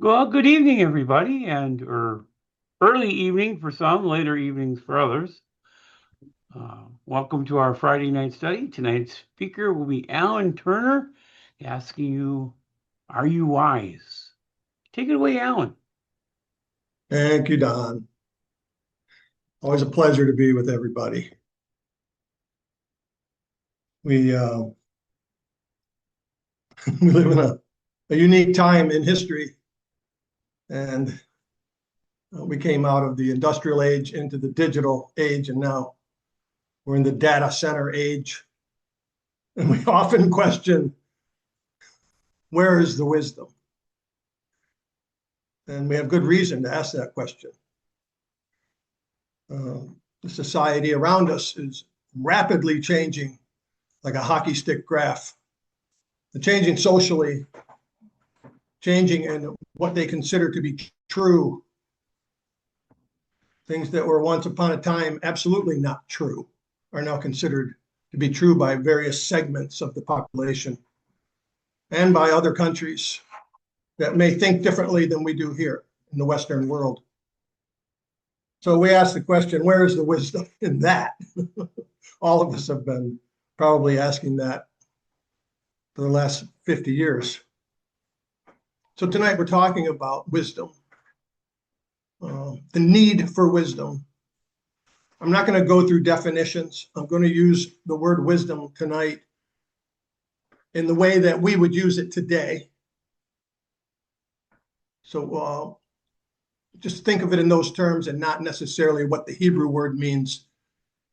Well, good evening, everybody, or early evening for some, later evenings for others. Welcome to our Friday night study. Tonight's speaker will be Alan Turner, asking you, "Are you wise?" Take it away, Alan. Thank you, Don. Always a pleasure to be with everybody. We we live in a unique time in history, and we came out of the industrial age into the digital age, and now we're in the data center age. And we often question, where is the wisdom? And we have good reason to ask that question. The society around us is rapidly changing like a hockey stick graph. The changing socially, changing in what they consider to be true. Things that were once upon a time absolutely not true are now considered to be true by various segments of the population and by other countries that may think differently than we do here in the Western world. So we ask the question, where is the wisdom in that? All of us have been probably asking that for the last 50 years. So tonight we're talking about wisdom, the need for wisdom. I'm not going to go through definitions. I'm going to use the word wisdom tonight in the way that we would use it today. So just think of it in those terms and not necessarily what the Hebrew word means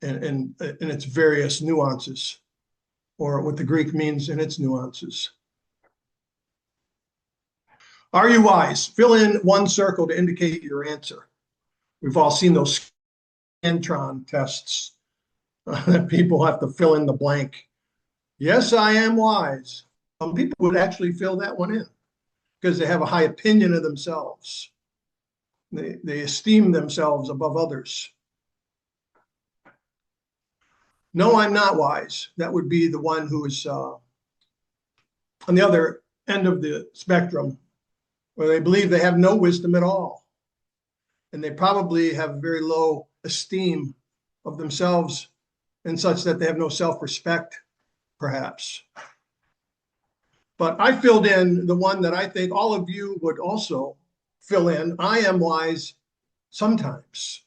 in its various nuances, or what the Greek means in its nuances. Are you wise? Fill in one circle to indicate your answer. We've all seen those Scantron tests that people have to fill in the blank. Yes, I am wise. Some people would actually fill that one in because they have a high opinion of themselves. They esteem themselves above others. No, I'm not wise. That would be the one who is on the other end of the spectrum, where they believe they have no wisdom at all. And they probably have very low esteem of themselves, and such that they have no self-respect, perhaps. But I filled in the one that I think all of you would also fill in. I am wise sometimes.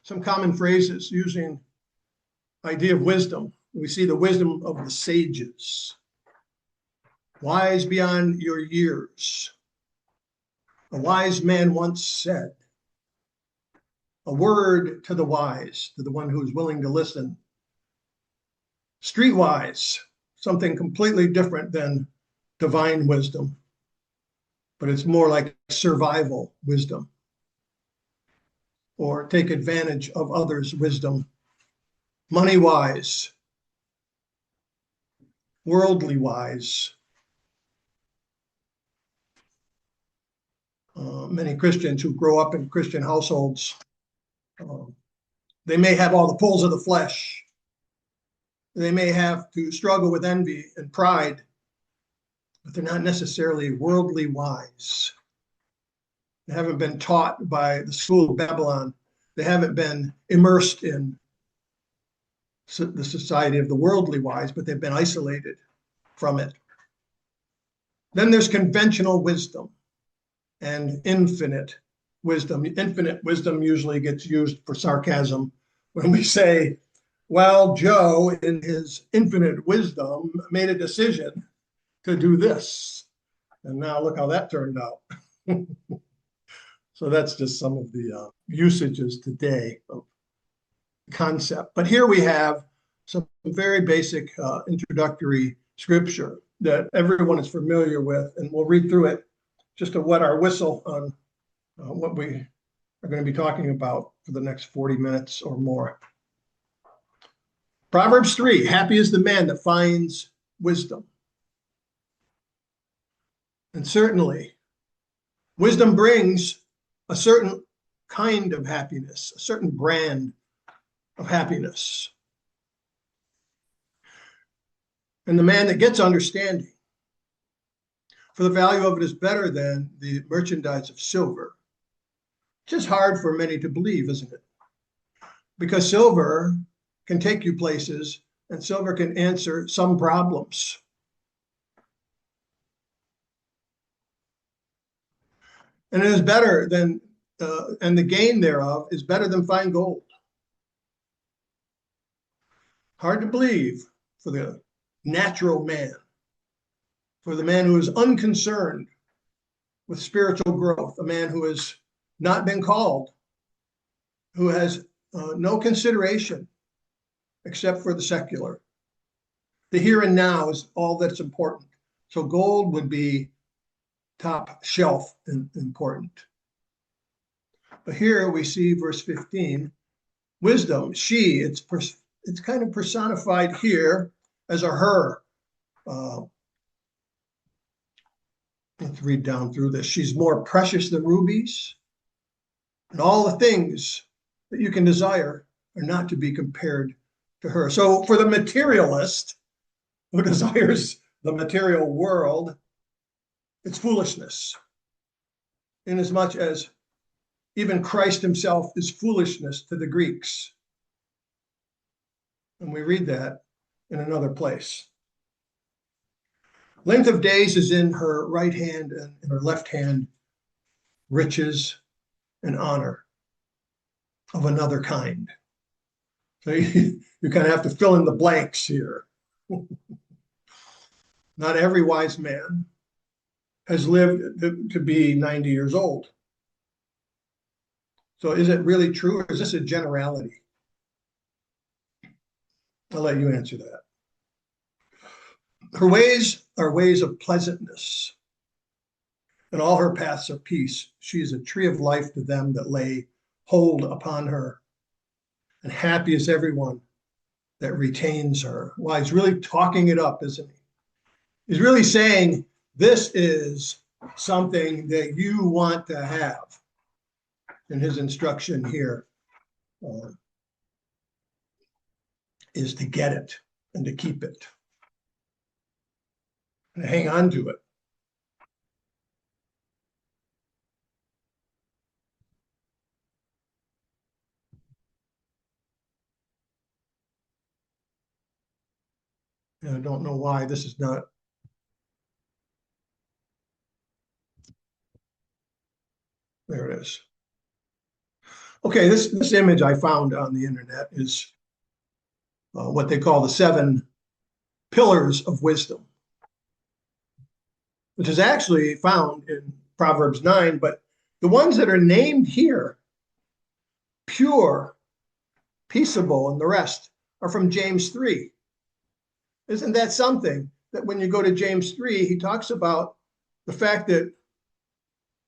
Some common phrases using idea of wisdom. We see the wisdom of the sages. Wise beyond your years. A wise man once said, a word to the wise, to the one who's willing to listen. Streetwise, something completely different than divine wisdom, but it's more like survival wisdom, or take advantage of others' wisdom. Money wise, worldly wise. Many Christians who grow up in Christian households, uh, they may have all the pulls of the flesh. They may have to struggle with envy and pride, but they're not necessarily worldly wise. They haven't been taught by the school of Babylon. They haven't been immersed in the society of the worldly wise, but they've been isolated from it. Then there's conventional wisdom and infinite wisdom. Infinite wisdom usually gets used for sarcasm when we say, well, Joe, in his infinite wisdom, made a decision to do this. And now look how that turned out. So that's just some of the usages today of concept. But here we have some very basic introductory scripture that everyone is familiar with, and we'll read through it just to wet our whistle on what we are going to be talking about for the next 40 minutes or more. Proverbs 3, happy is the man that finds wisdom. And certainly, wisdom brings a certain kind of happiness, a certain brand of happiness. And the man that gets understanding for the value of it is better than the merchandise of silver. Which is hard for many to believe, isn't it? Because silver can take you places and silver can answer some problems. And it is better than, and the gain thereof is better than fine gold. Hard to believe for the natural man, for the man who is unconcerned with spiritual growth, a man who has not been called, who has no consideration except for the secular. The here and now is all that's important. So gold would be top shelf important. But here we see verse 15, wisdom, she, it's kind of personified here as a her. Let's read down through this. She's more precious than rubies, and all the things that you can desire are not to be compared to her. So for the materialist who desires the material world, it's foolishness, inasmuch as even Christ himself is foolishness to the Greeks. And we read that in another place. Length of days is in her right hand, and in her left hand, riches and honor of another kind. So you kind of have to fill in the blanks here. Not every wise man has lived to be 90 years old. So is it really true, or is this a generality? I'll let you answer that. Her ways are ways of pleasantness, and all her paths are peace. She is a tree of life to them that lay hold upon her. And happy is everyone that retains her. Well, he's really talking it up, isn't he? He's really saying, this is something that you want to have. And his instruction here is to get it and to keep it and hang on to it. And I don't know why this is not. There it is. Okay, this image I found on the internet is what they call the 7 pillars of wisdom, which is actually found in Proverbs 9, but the ones that are named here, pure, peaceable, and the rest, are from James 3. Isn't that something that when you go to James 3, he talks about the fact that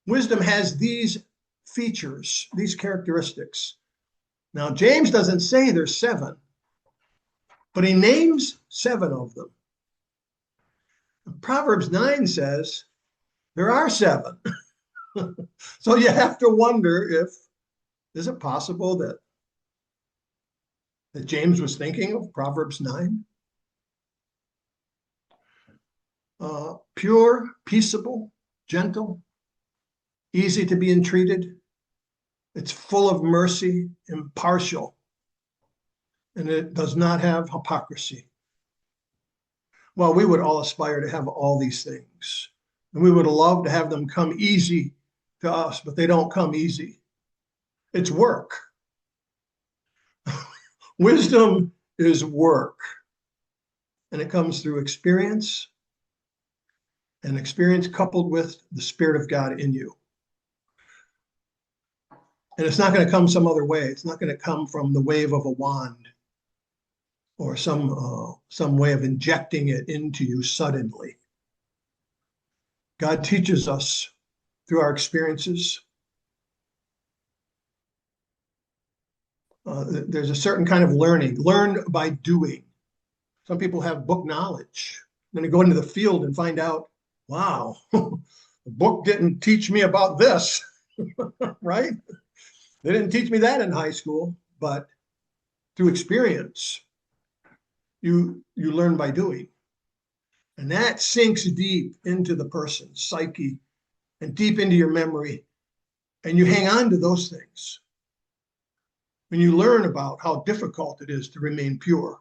wisdom has these features, these characteristics. Now, James doesn't say there's 7, but he names 7 of them. Proverbs 9 says there are 7. So you have to wonder is it possible that James was thinking of Proverbs 9? Pure, peaceable, gentle, easy to be entreated. It's full of mercy, impartial, and it does not have hypocrisy. Well, we would all aspire to have all these things, and we would love to have them come easy to us, but they don't come easy. It's work. Wisdom is work, and it comes through experience, and experience coupled with the Spirit of God in you. And it's not going to come some other way. It's not going to come from the wave of a wand or some way of injecting it into you suddenly. God teaches us through our experiences. There's a certain kind of learning, learned by doing. Some people have book knowledge. Then they go into the field and find out, wow, the book didn't teach me about this, right? They didn't teach me that in high school, but through experience, you learn by doing. And that sinks deep into the person's psyche and deep into your memory. And you hang on to those things. When you learn about how difficult it is to remain pure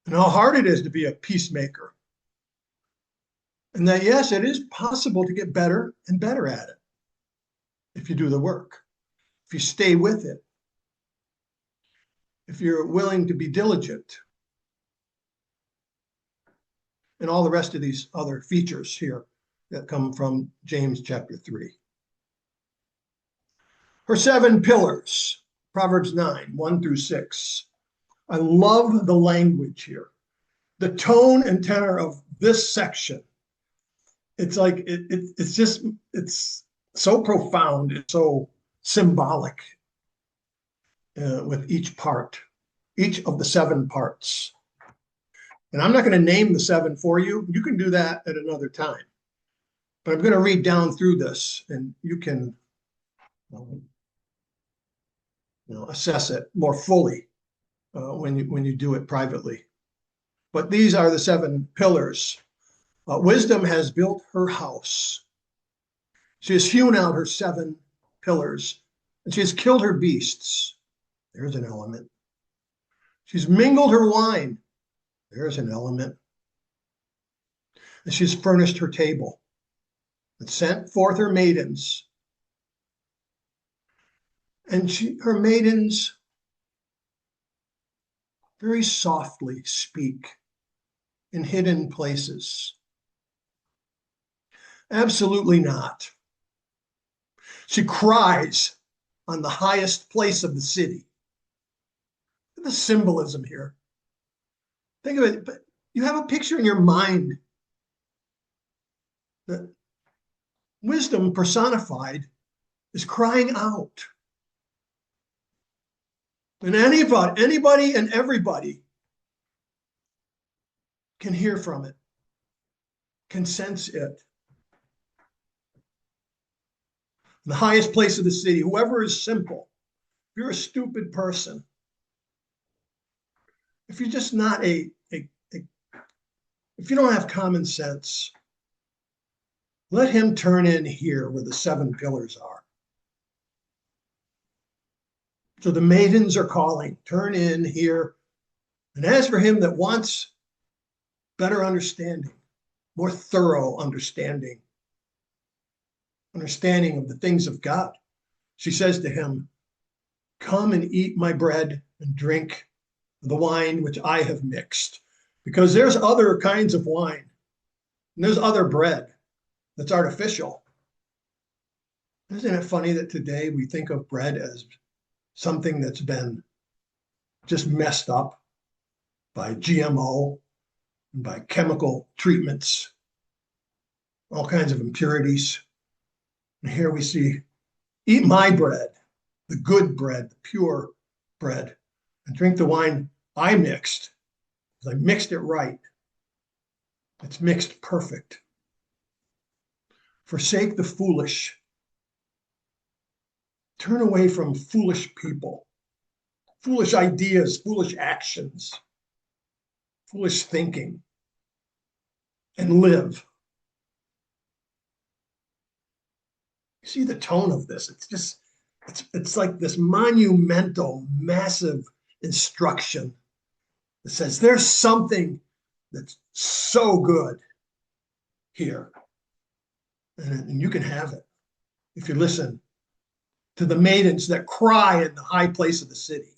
and how hard it is to be a peacemaker. And that, yes, it is possible to get better and better at it if you do the work, if you stay with it, if you're willing to be diligent, and all the rest of these other features here that come from James chapter 3. Her 7 pillars, Proverbs 9, 1 through 6. I love the language here. The tone and tenor of this section. It's like, it's so profound. It's so symbolic with each part, each of the 7 parts. And I'm not going to name the 7 for you. You can do that at another time. But I'm going to read down through this, and you can assess it more fully when you do it privately. But these are the 7 pillars. Wisdom has built her house. She has hewn out her 7 pillars, and she has killed her beasts. There's an element. She's mingled her wine. There's an element. And she's furnished her table and sent forth her maidens. And her maidens very softly speak in hidden places. Absolutely not. She cries on the highest place of the city. The symbolism here. Think of it, but you have a picture in your mind that wisdom personified is crying out. And anybody and everybody can hear from it, can sense it. In the highest place of the city, whoever is simple, if you're a stupid person, if you're just not if you don't have common sense, let him turn in here where the 7 pillars are. So the maidens are calling, turn in here. And as for him that wants better understanding, more thorough understanding of the things of God, she says to him, come and eat my bread and drink the wine which I have mixed. Because there's other kinds of wine, and there's other bread that's artificial. Isn't it funny that today we think of bread as something that's been just messed up by GMO and by chemical treatments, all kinds of impurities? And here we see, eat my bread, the good bread, the pure bread, and drink the wine I mixed. I mixed it right. It's mixed perfect. Forsake the foolish. Turn away from foolish people, foolish ideas, foolish actions, foolish thinking, and live. You see the tone of this. It's like this monumental, massive instruction. It says there's something that's so good here. And you can have it if you listen to the maidens that cry in the high place of the city.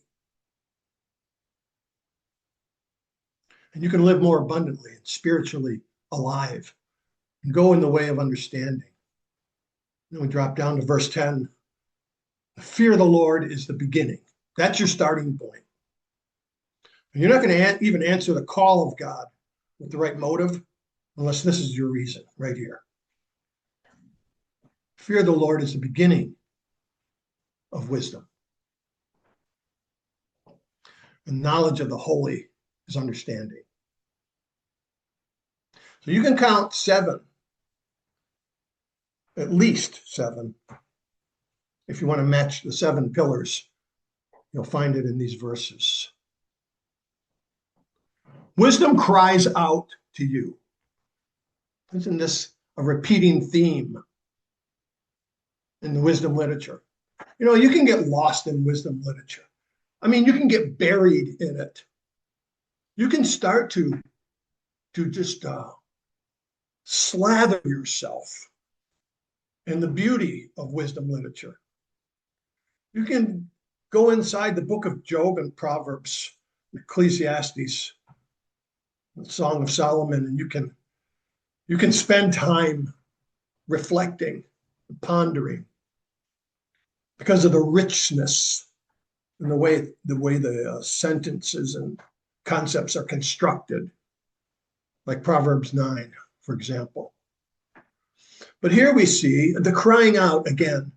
And you can live more abundantly and spiritually alive and go in the way of understanding. Then we drop down to verse 10. The fear of the Lord is the beginning. That's your starting point. And you're not going to even answer the call of God with the right motive unless this is your reason right here. Fear of the Lord is the beginning of wisdom. And knowledge of the holy is understanding. So you can count 7, at least 7. If you want to match the 7 pillars, you'll find it in these verses. Wisdom cries out to you. Isn't this a repeating theme in the wisdom literature? You know, you can get lost in wisdom literature. I mean, you can get buried in it. You can start to just slather yourself in the beauty of wisdom literature. You can go inside the book of Job and Proverbs, Ecclesiastes, the Song of Solomon, and you can spend time reflecting, pondering, because of the richness and the way the sentences and concepts are constructed, like Proverbs 9, for example. But here we see the crying out again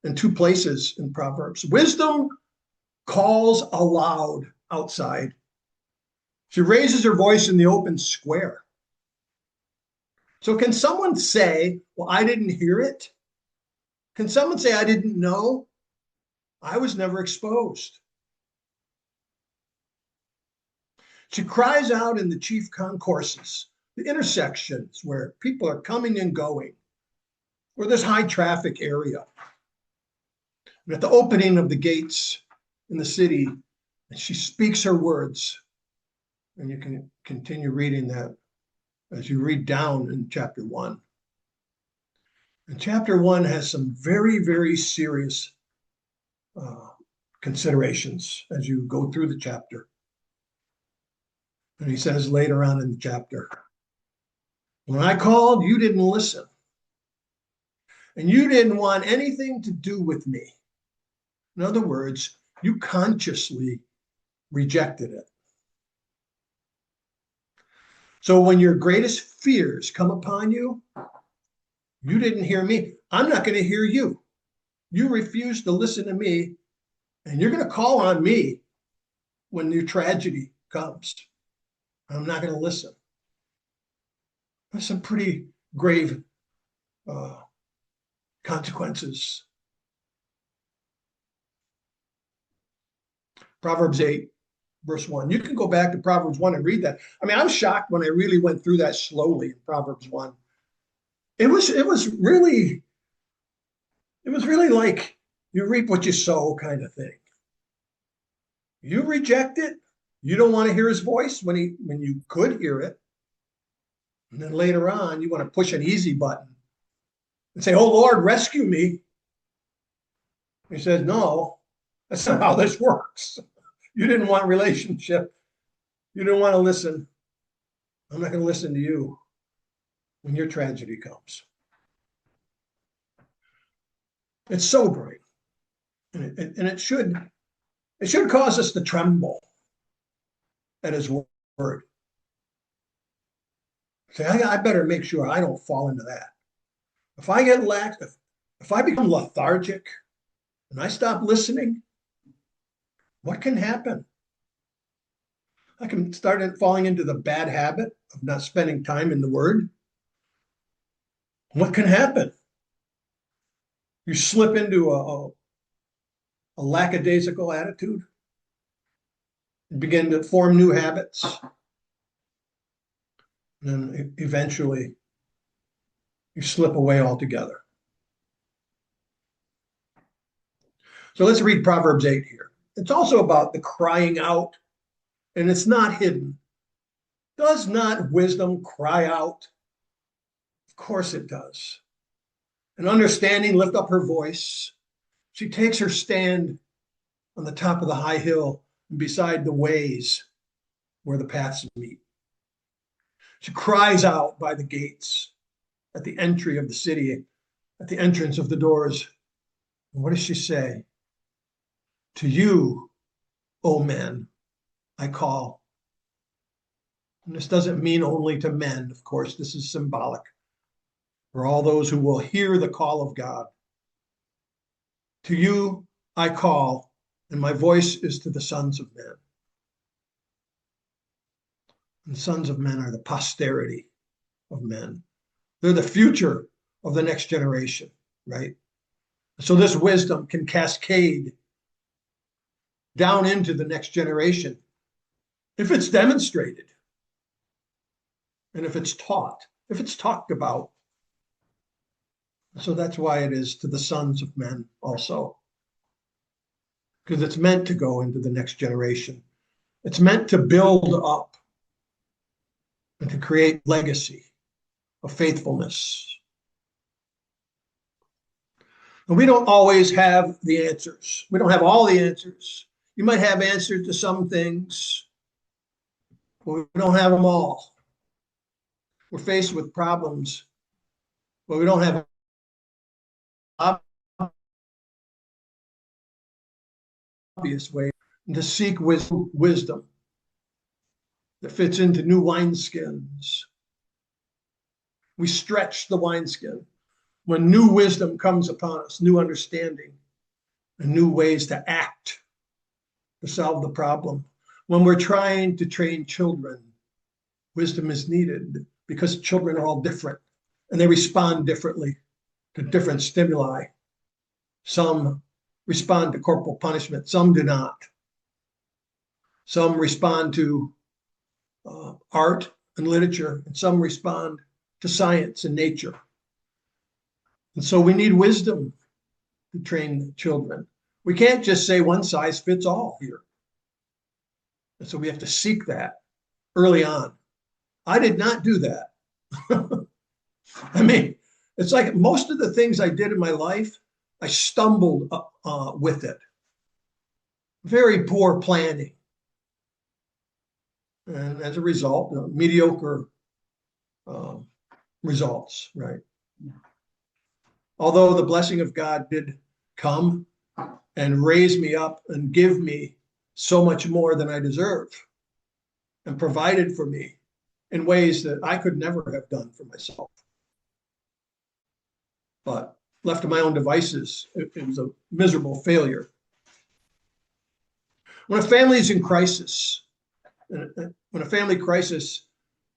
in two places in Proverbs. Wisdom calls aloud outside. She raises her voice in the open square. So can someone say, well, I didn't hear it? Can someone say, I didn't know? I was never exposed. She cries out in the chief concourses, the intersections where people are coming and going, where there's high traffic area. And at the opening of the gates in the city, she speaks her words. And you can continue reading that as you read down in chapter 1. And chapter 1 has some very, very serious considerations as you go through the chapter. And he says later on in the chapter, when I called, you didn't listen. And you didn't want anything to do with me. In other words, you consciously rejected it. So when your greatest fears come upon you, you didn't hear me. I'm not going to hear you. You refuse to listen to me, and you're going to call on me when your tragedy comes. I'm not going to listen. There's some pretty grave consequences. Proverbs 8, verse 1. You can go back to Proverbs 1 and read that. I mean, I'm shocked when I really went through that slowly in Proverbs 1. It was really like you reap what you sow kind of thing. You reject it. You don't want to hear his voice when you could hear it. And then later on, you want to push an easy button and say, oh, Lord, rescue me. He says, no, that's not how this works. You didn't want a relationship. You didn't want to listen. I'm not going to listen to you when your tragedy comes. It's sobering. And it should cause us to tremble at his word. Say, I better make sure I don't fall into that. If I get if I become lethargic and I stop listening, what can happen? I can start falling into the bad habit of not spending time in the word. What can happen? You slip into a lackadaisical attitude and begin to form new habits. And then eventually you slip away altogether. So let's read Proverbs 8 here. It's also about the crying out, and it's not hidden. Does not wisdom cry out? Of course it does. And understanding lift up her voice. She takes her stand on the top of the high hill and beside the ways where the paths meet. She cries out by the gates at the entry of the city, at the entrance of the doors. And what does she say? To you, O men, I call. And this doesn't mean only to men, of course. This is symbolic for all those who will hear the call of God. To you, I call, and my voice is to the sons of men. And the sons of men are the posterity of men. They're the future of the next generation, right? So this wisdom can cascade down into the next generation if it's demonstrated and if it's taught. if it's talked about. So that's why it is to the sons of men also, because it's meant to go into the next generation. It's meant to build up and to create legacy of faithfulness. And we don't always have the answers. We don't have all the answers. You might have answers to some things, but we don't have them all. We're faced with problems, but we don't have obvious way to seek wisdom that fits into new wineskins. We stretch the wineskin when new wisdom comes upon us, new understanding, and new ways to act to solve the problem. When we're trying to train children, wisdom is needed because children are all different and they respond differently to different stimuli. Some respond to corporal punishment, some do not. Some respond to art and literature, and some respond to science and nature. And so we need wisdom to train children. We can't just say one size fits all here. And so we have to seek that early on. I did not do that. I mean, it's like most of the things I did in my life, I stumbled with it. Very poor planning. And as a result, mediocre results, right? Yeah. Although the blessing of God did come and raise me up and give me so much more than I deserve and provided for me in ways that I could never have done for myself. But left to my own devices, it was a miserable failure. When a family is in crisis, when a family crisis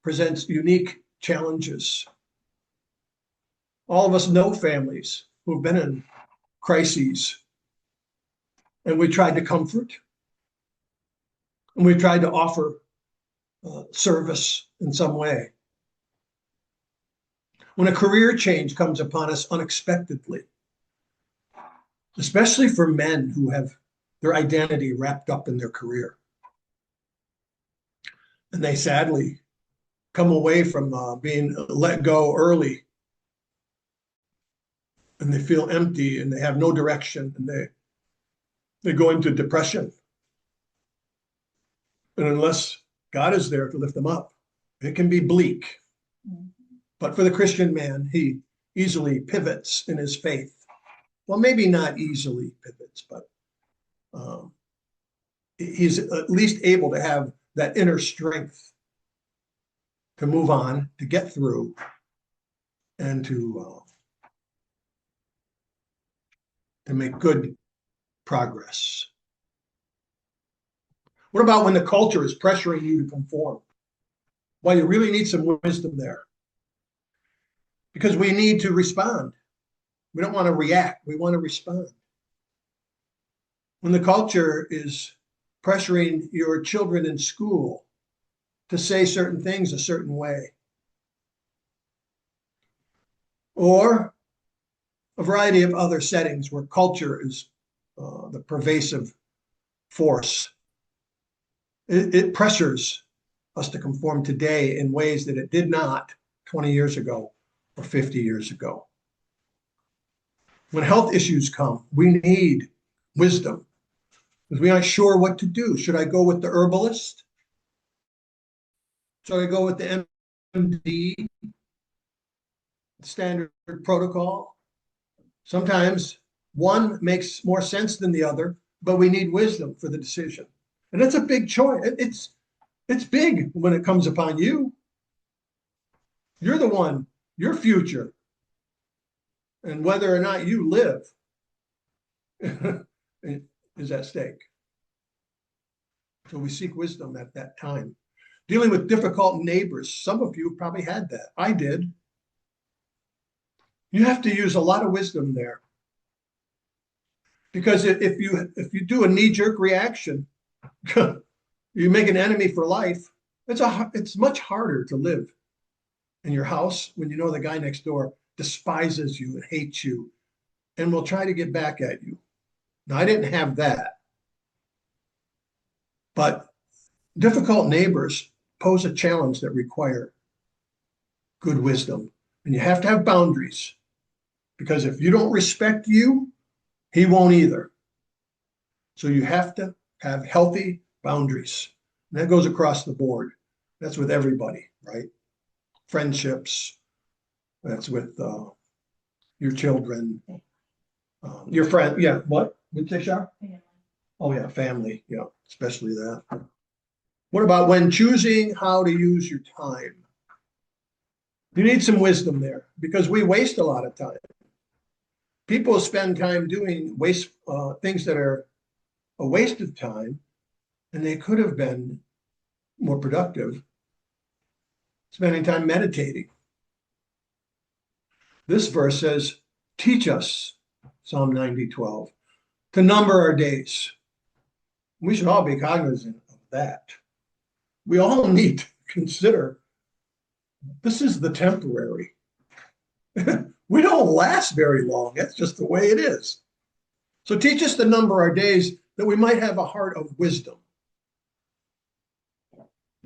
presents unique challenges, all of us know families who've been in crises, and we tried to comfort, and we tried to offer service in some way. When a career change comes upon us unexpectedly, especially for men who have their identity wrapped up in their career, and they sadly come away from being let go early, and they feel empty and they have no direction, and they go into depression. And unless God is there to lift them up, it can be bleak. But for the Christian man, he easily pivots in his faith. Well, maybe not easily pivots, but he's at least able to have that inner strength to move on, to get through, and to make good progress. What about when the culture is pressuring you to conform? Well, you really need some wisdom there, because we need to respond. We don't want to react. We want to respond. When the culture is pressuring your children in school to say certain things a certain way, or a variety of other settings where culture is the pervasive force, it pressures us to conform today in ways that it did not 20 years ago or 50 years ago. When health issues come, we need wisdom because we aren't sure what to do. Should I go with the herbalist? Should I go with the MD, standard protocol? Sometimes one makes more sense than the other, but we need wisdom for the decision. And that's a big choice. It's big when it comes upon you. You're the one, your future, and whether or not you live is at stake. So we seek wisdom at that time. Dealing with difficult neighbors. Some of you probably had that. I did. You have to use a lot of wisdom there. Because if you do a knee-jerk reaction, you make an enemy for life. It's much harder to live in your house when you know the guy next door despises you and hates you and will try to get back at you. Now, I didn't have that, but difficult neighbors pose a challenge that require good wisdom. And you have to have boundaries, because if you don't respect you, he won't either. So you have to have healthy boundaries. And that goes across the board. That's with everybody, right? Friendships, that's with your children, your friend. Yeah, what? What'd you say, Shar? Oh, yeah, family. Yeah, especially that. What about when choosing how to use your time? You need some wisdom there, because we waste a lot of time. People spend time doing things that are a waste of time, and they could have been more productive spending time meditating. This verse says, teach us, Psalm 90:12, to number our days. We should all be cognizant of that. We all need to consider this is the temporary. We don't last very long. That's just the way it is. So teach us to number our days, that we might have a heart of wisdom.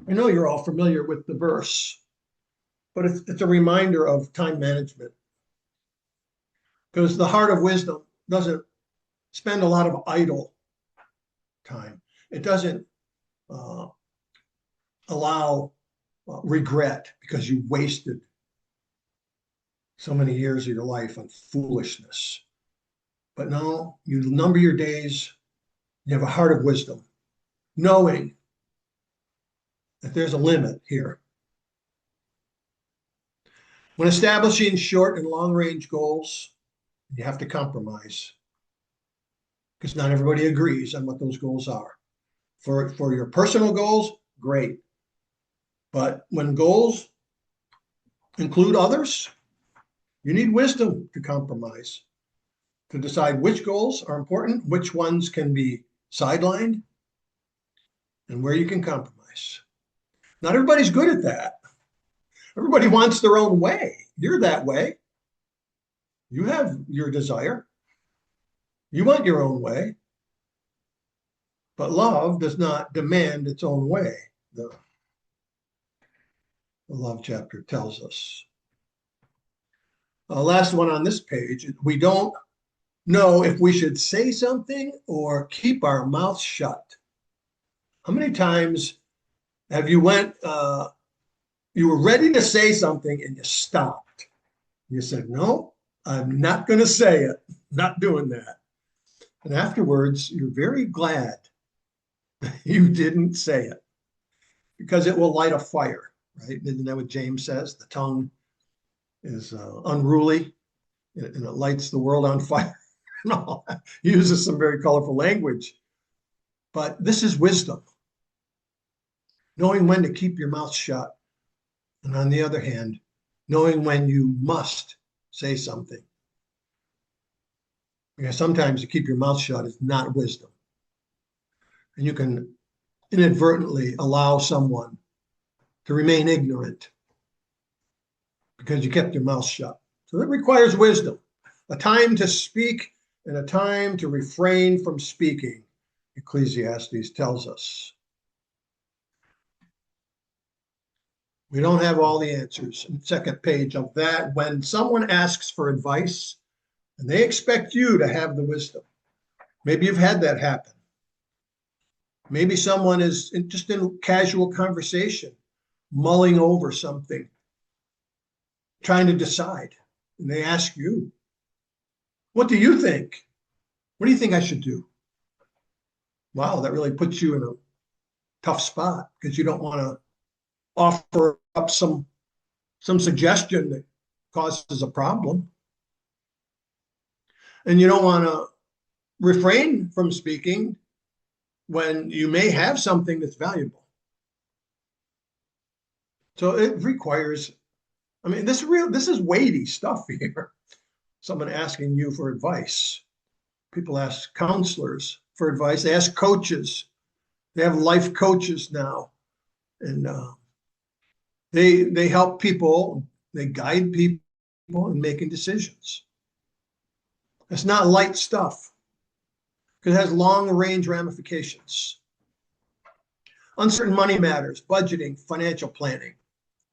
I know you're all familiar with the verse, but it's a reminder of time management. Because the heart of wisdom doesn't spend a lot of idle time. It doesn't allow regret because you wasted so many years of your life on foolishness. But no, you number your days. You have a heart of wisdom, knowing that there's a limit here. When establishing short and long range goals, you have to compromise, because not everybody agrees on what those goals are. For your personal goals, great. But when goals include others, you need wisdom to compromise, to decide which goals are important, which ones can be sidelined, and where you can compromise. Not everybody's good at that. Everybody wants their own way. You're that way. You have your desire. You want your own way. But love does not demand its own way. The love chapter tells us. Last one on this page, we don't know if we should say something or keep our mouth shut. How many times have you you were ready to say something and you stopped? You said, no, I'm not going to say it. Not doing that. And afterwards, you're very glad you didn't say it, because it will light a fire, right? Isn't that what James says? The tongue is unruly and it lights the world on fire. He uses some very colorful language. But this is wisdom, knowing when to keep your mouth shut. And on the other hand, knowing when you must say something. Because sometimes to keep your mouth shut is not wisdom. And you can inadvertently allow someone to remain ignorant because you kept your mouth shut. So that requires wisdom, a time to speak and a time to refrain from speaking, Ecclesiastes tells us. We don't have all the answers. In the second page of that, when someone asks for advice and they expect you to have the wisdom, maybe you've had that happen. Maybe someone is just in casual conversation, mulling over something, trying to decide, and they ask you, what do you think? What do you think I should do? Wow, that really puts you in a tough spot, because you don't want to offer up some suggestion that causes a problem. And you don't want to refrain from speaking when you may have something that's valuable. So it requires, this is weighty stuff here. Someone asking you for advice. People ask counselors for advice. They ask coaches. They have life coaches now. And They help people, they guide people in making decisions. It's not light stuff because it has long range ramifications. Uncertain money matters, budgeting, financial planning.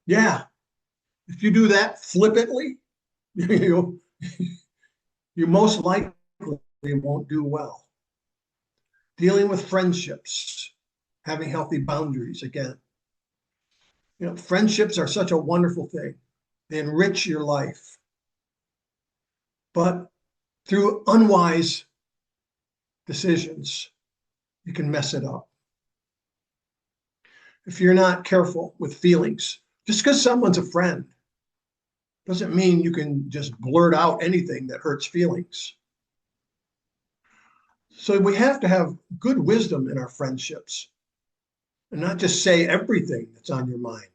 Yeah, if you do that flippantly, you, you most likely won't do well. Dealing with friendships, having healthy boundaries again. Friendships are such a wonderful thing. They enrich your life. But through unwise decisions, you can mess it up. If you're not careful with feelings, just because someone's a friend doesn't mean you can just blurt out anything that hurts feelings. So we have to have good wisdom in our friendships and not just say everything that's on your mind.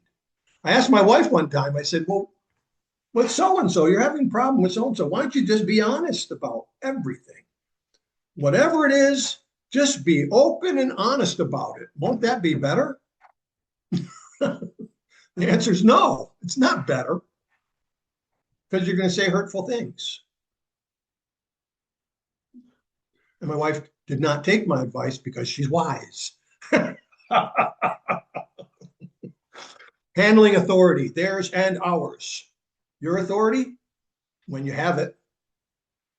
I asked my wife one time, I said, well, with so-and-so, you're having a problem with so-and-so. Why don't you just be honest about everything? Whatever it is, just be open and honest about it. Won't that be better? The answer is no, it's not better because you're going to say hurtful things. And my wife did not take my advice because she's wise. Handling authority, theirs and ours. Your authority, when you have it,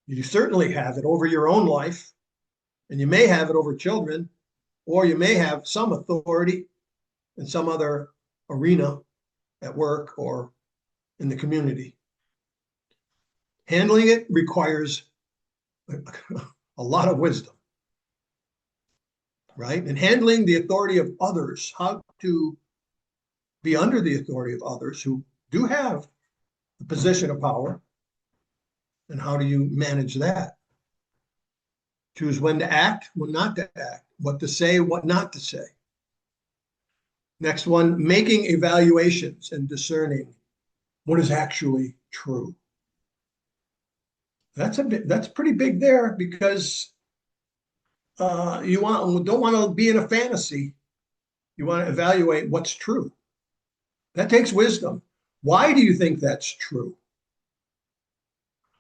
you certainly have it over your own life, and you may have it over children, or you may have some authority in some other arena at work or in the community. Handling it requires a lot of wisdom, right? And handling the authority of others, how to be under the authority of others who do have the position of power, and how do you manage that? Choose when to act, when not to act, what to say, what not to say. Next one, making evaluations and discerning what is actually true. That's pretty big there because you don't want to be in a fantasy. You want to evaluate what's true. That takes wisdom. Why do you think that's true?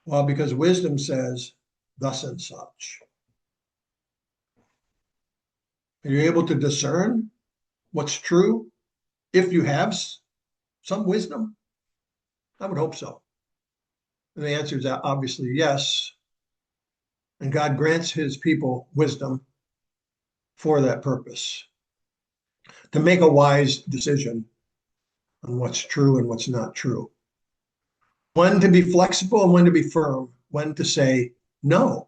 Well, because wisdom says thus and such. Are you able to discern what's true if you have some wisdom? I would hope so. And the answer is obviously yes. And God grants his people wisdom for that purpose, to make a wise decision on what's true and what's not true. When to be flexible and when to be firm, when to say no.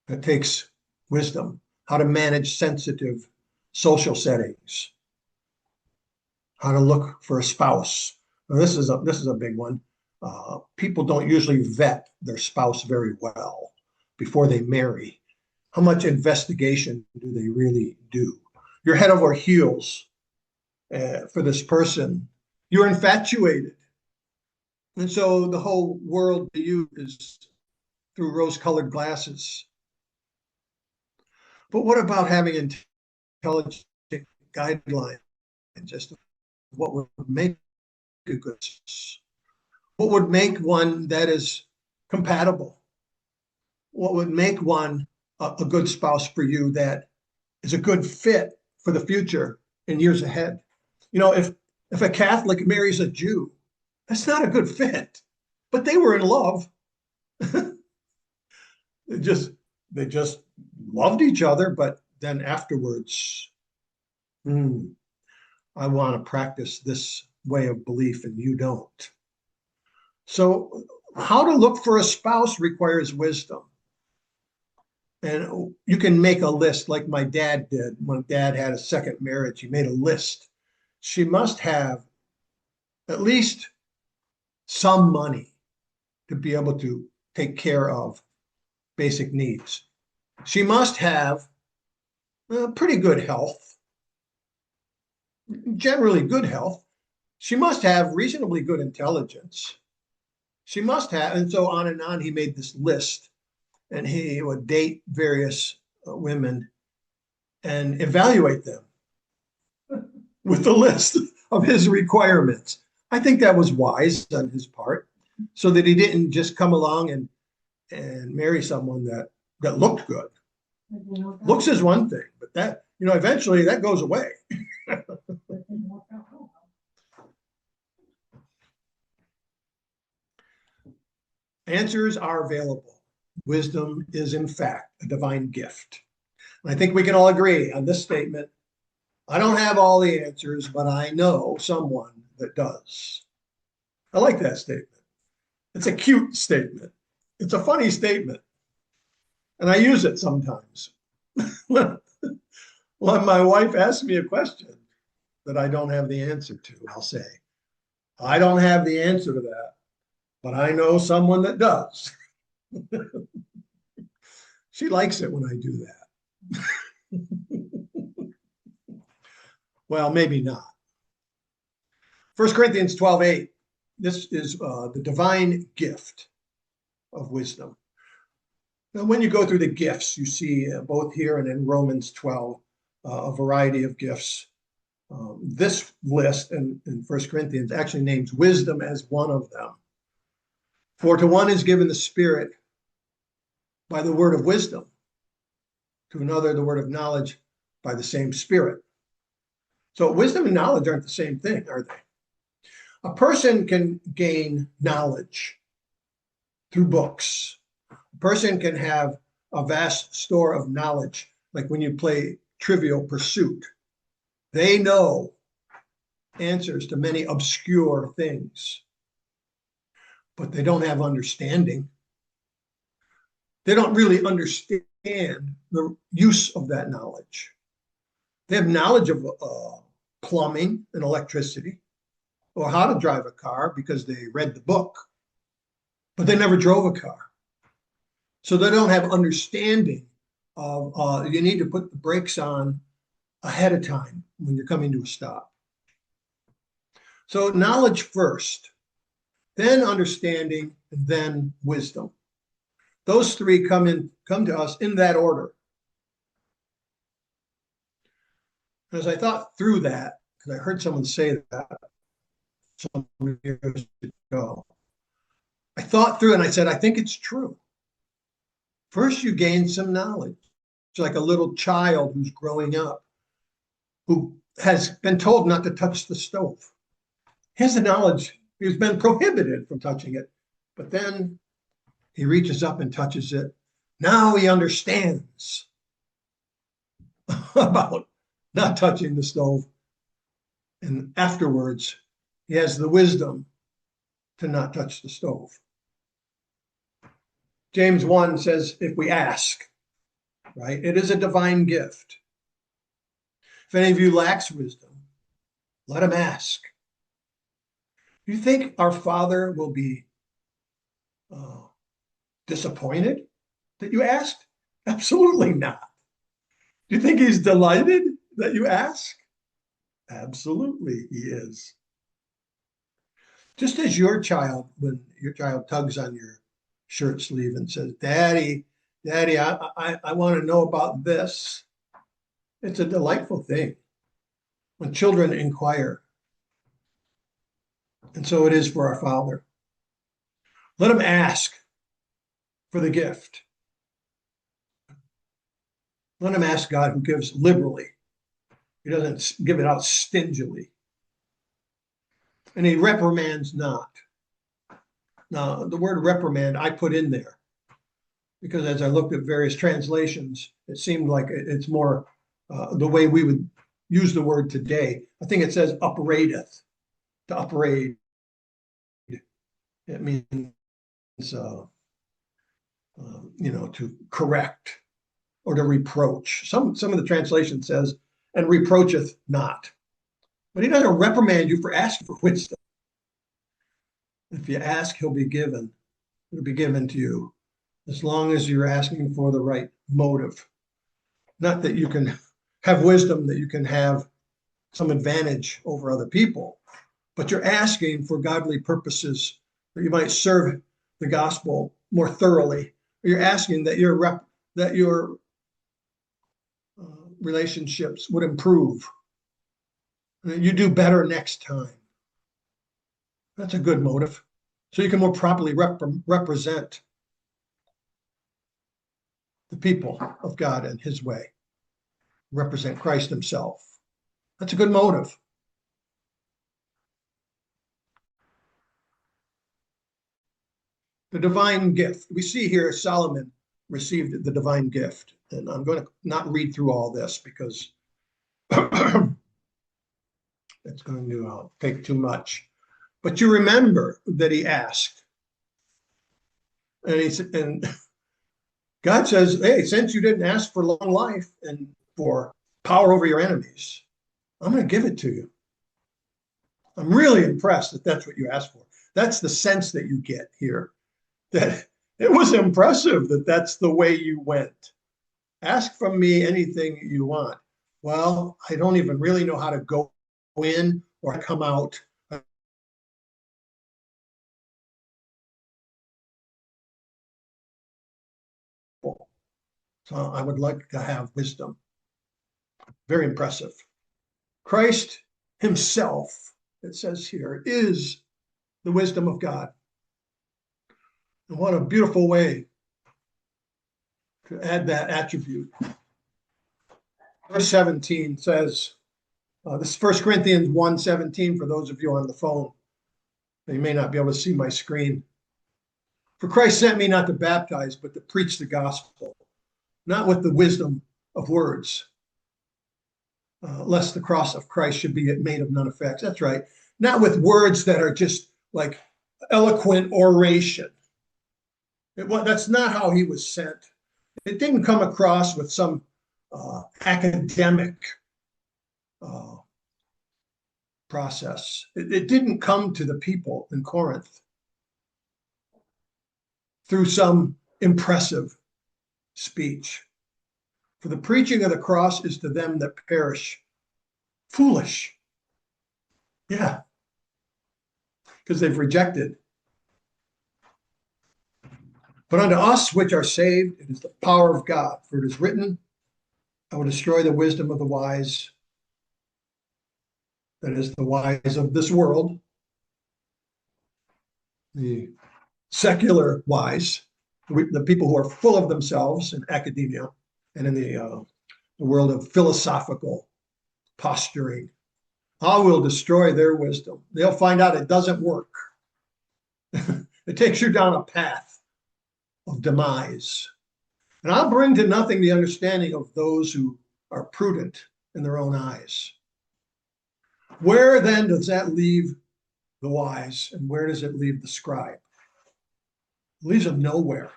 That takes wisdom. How to manage sensitive social settings. How to look for a spouse. Now, this is a big one. People don't usually vet their spouse very well before they marry. How much investigation do they really do? You're head over heels for this person. You're infatuated. And so the whole world to you is through rose-colored glasses. But what about having intelligent guidelines as to what would make a good spouse? What would make one that is compatible? What would make one a good spouse for you that is a good fit for the future and years ahead? If a Catholic marries a Jew, that's not a good fit, but they were in love. they just loved each other, but then afterwards, I want to practice this way of belief and you don't. So how to look for a spouse requires wisdom. And you can make a list like my dad did. When dad had a second marriage, he made a list. She must have at least some money to be able to take care of basic needs. She must have pretty good health, generally good health. She must have reasonably good intelligence. She must have, and so on and on. He made this list, and he would date various women and evaluate them. with the list of his requirements. I think that was wise on his part, so that he didn't just come along and marry someone that looked good. Looks is one thing, but that, eventually that goes away. Answers are available. Wisdom is, in fact, a divine gift. And I think we can all agree on this statement. I don't have all the answers, but I know someone that does. I like that statement. It's a cute statement. It's a funny statement. And I use it sometimes. When my wife asks me a question that I don't have the answer to, I'll say, I don't have the answer to that, but I know someone that does. She likes it when I do that. Well, maybe not. 1 Corinthians 12:8. This is the divine gift of wisdom. Now, when you go through the gifts, you see both here and in Romans 12 a variety of gifts. This list in 1 Corinthians actually names wisdom as one of them. For to one is given the Spirit by the word of wisdom, to another the word of knowledge by the same Spirit. So wisdom and knowledge aren't the same thing, are they? A person can gain knowledge through books. A person can have a vast store of knowledge, like when you play Trivial Pursuit. They know answers to many obscure things, but they don't have understanding. They don't really understand the use of that knowledge. They have knowledge of plumbing and electricity, or how to drive a car because they read the book, but they never drove a car. So they don't have understanding of you need to put the brakes on ahead of time when you're coming to a stop. So knowledge first, then understanding, and then wisdom. Those three come to us in that order. As I thought through that, because I heard someone say that some years ago, I thought through and I said, I think it's true. First, you gain some knowledge. It's like a little child who's growing up, who has been told not to touch the stove. He has the knowledge, he's been prohibited from touching it, but then he reaches up and touches it. Now he understands about not touching the stove. And afterwards, he has the wisdom to not touch the stove. James 1 says, if we ask, right, it is a divine gift. If any of you lacks wisdom, let him ask. Do you think our Father will be disappointed that you asked? Absolutely not. Do you think he's delighted that you ask? Absolutely, he is. Just as your child, when your child tugs on your shirt sleeve and says, Daddy, I want to know about this. It's a delightful thing when children inquire. And so it is for our Father. Let him ask for the gift. Let him ask God, who gives liberally. He doesn't give it out stingily. And he reprimands not. Now, the word reprimand I put in there because as I looked at various translations, it seemed like it's more the way we would use the word today. I think it says upbraideth, to upbraid. It means, to correct or to reproach. Some of the translation says, and reproacheth not. But he doesn't reprimand you for asking for wisdom. If you ask, he'll be given. It'll be given to you, as long as you're asking for the right motive. Not that you can have wisdom, that you can have some advantage over other people, but you're asking for godly purposes, that you might serve the gospel more thoroughly. You're asking that your relationships would improve. You do better next time. That's a good motive. So you can more properly represent the people of God in his way, represent Christ himself. That's a good motive. The divine gift. We see here Solomon received the divine gift. And I'm going to not read through all this because it's going to take too much. But you remember that he asked. And God says, hey, since you didn't ask for long life and for power over your enemies, I'm going to give it to you. I'm really impressed that that's what you asked for. That's the sense that you get here, that it was impressive that that's the way you went. Ask from me anything you want. Well, I don't even really know how to go in or come out. So I would like to have wisdom. Very impressive. Christ himself, it says here, is the wisdom of God. And what a beautiful way to add that attribute. Verse 17 says, this is 1 Corinthians 1:17 for those of you on the phone. You may not be able to see my screen. For Christ sent me not to baptize, but to preach the gospel, not with the wisdom of words, lest the cross of Christ should be made of none effect. That's right. Not with words that are just like eloquent oration. That's not how he was sent. It didn't come across with some academic process. It didn't come to the people in Corinth through some impressive speech. For the preaching of the cross is to them that perish foolish. Yeah, because they've rejected. But unto us which are saved, it is the power of God. For it is written, I will destroy the wisdom of the wise, that is, the wise of this world, the secular wise, the people who are full of themselves in academia and in the world of philosophical posturing. I will destroy their wisdom. They'll find out it doesn't work. It takes you down a path of demise. And I'll bring to nothing the understanding of those who are prudent in their own eyes. Where then does that leave the wise, and where does it leave the scribe? It leaves them nowhere.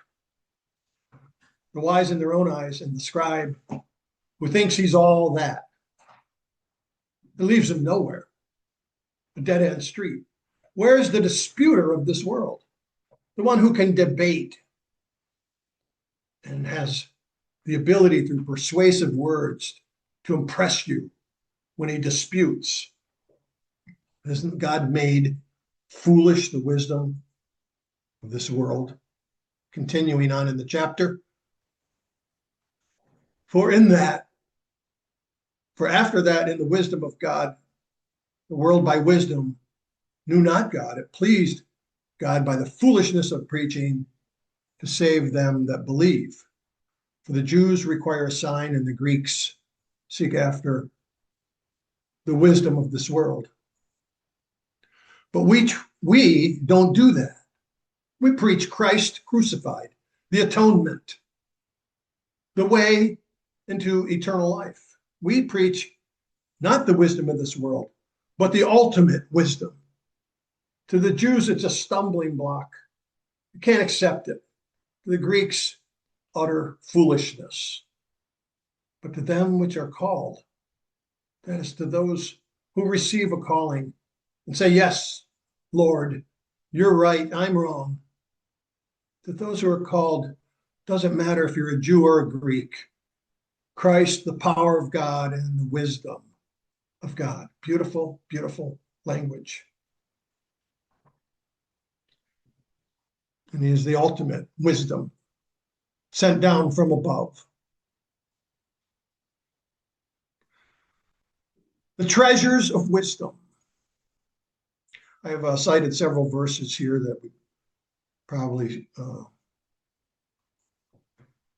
The wise in their own eyes, and the scribe who thinks he's all that. It leaves him nowhere. A dead end street. Where's the disputer of this world? The one who can debate and has the ability through persuasive words to impress you when he disputes. Isn't God made foolish the wisdom of this world? Continuing on in the chapter. For after that, in the wisdom of God, the world by wisdom knew not God. It pleased God by the foolishness of preaching to save them that believe. For the Jews require a sign, and the Greeks seek after the wisdom of this world. But we don't do that. We preach Christ crucified, the atonement, the way into eternal life. We preach not the wisdom of this world, but the ultimate wisdom. To the Jews, it's a stumbling block. You can't accept it. To the Greeks, utter foolishness. But to them which are called, that is to those who receive a calling and say, yes, Lord, you're right, I'm wrong. To those who are called, doesn't matter if you're a Jew or a Greek, Christ, the power of God and the wisdom of God. Beautiful, beautiful language. And he is the ultimate wisdom sent down from above. The treasures of wisdom. I have cited several verses here that we probably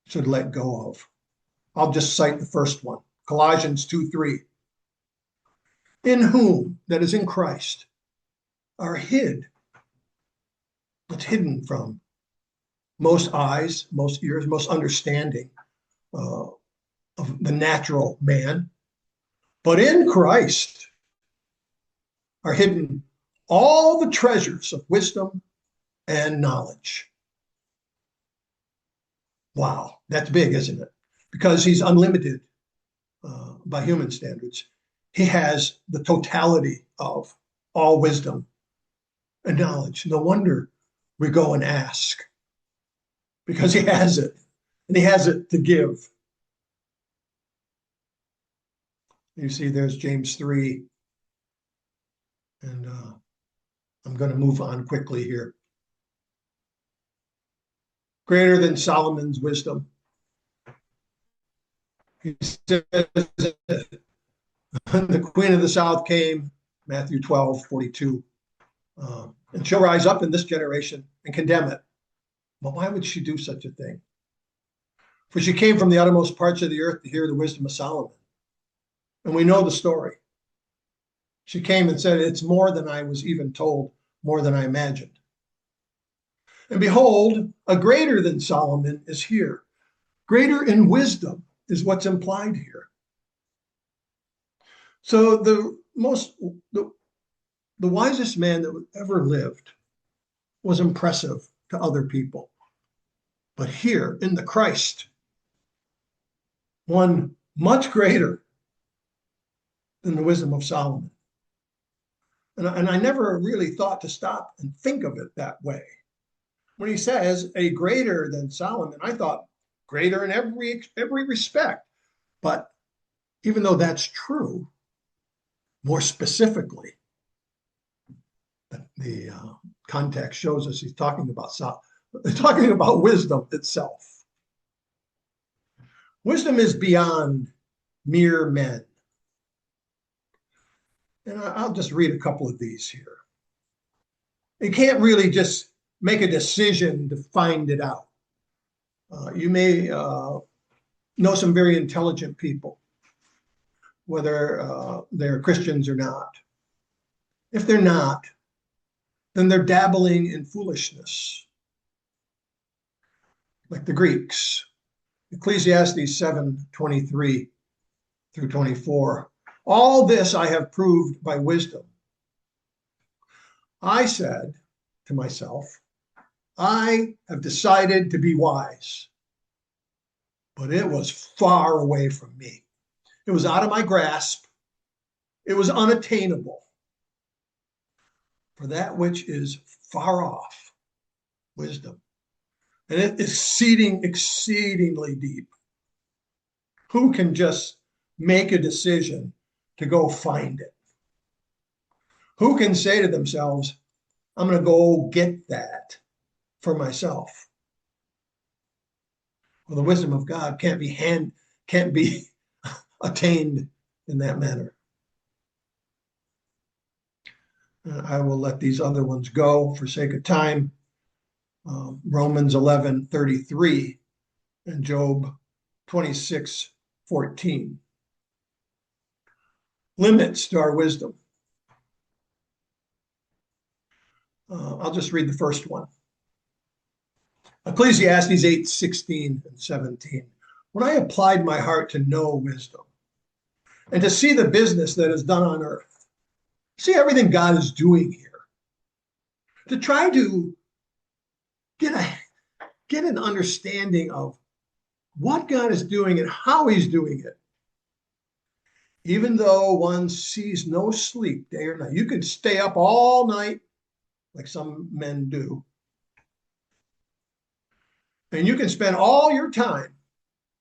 should let go of. I'll just cite the first one, Colossians 2:3. In whom, that is in Christ, are hid. What's hidden from most eyes, most ears, most understanding of the natural man. But in Christ are hidden all the treasures of wisdom and knowledge. Wow, that's big, isn't it? Because he's unlimited by human standards. He has the totality of all wisdom and knowledge. No wonder we go and ask, because he has it, and he has it to give. You see, there's James 3, and I'm going to move on quickly here. Greater than Solomon's wisdom. He says, the queen of the south came, Matthew 12:42, and she'll rise up in this generation and condemn it. But why would she do such a thing? For she came from the uttermost parts of the earth to hear the wisdom of Solomon. And we know the story. She came and said, it's more than I was even told, more than I imagined. And behold, a greater than Solomon is here. Greater in wisdom is what's implied here. So the wisest man that ever lived was impressive to other people. But here in the Christ, one much greater than the wisdom of Solomon. And I never really thought to stop and think of it that way. When he says a greater than Solomon, I thought greater in every respect. But even though that's true, more specifically, the context shows us he's talking about wisdom itself. Wisdom is beyond mere men. And I'll just read a couple of these here. You can't really just make a decision to find it out. You may know some very intelligent people, whether they're Christians or not. If they're not, then they're dabbling in foolishness, like the Greeks. Ecclesiastes 7:23 through 24. All this I have proved by wisdom. I said to myself, I have decided to be wise, but it was far away from me. It was out of my grasp. It was unattainable. For that which is far off, wisdom, and it is exceedingly deep. Who can just make a decision to go find it? Who can say to themselves, I'm going to go get that for myself? Well, the wisdom of God can't be attained in that manner. I will let these other ones go for sake of time. Romans 11:33 and Job 26:14. Limits to our wisdom. I'll just read the first one. Ecclesiastes 8:16 and 17. When I applied my heart to know wisdom and to see the business that is done on earth, see everything God is doing here, to try to get an understanding of what God is doing and how he's doing it. Even though one sees no sleep day or night, you could stay up all night like some men do. And you can spend all your time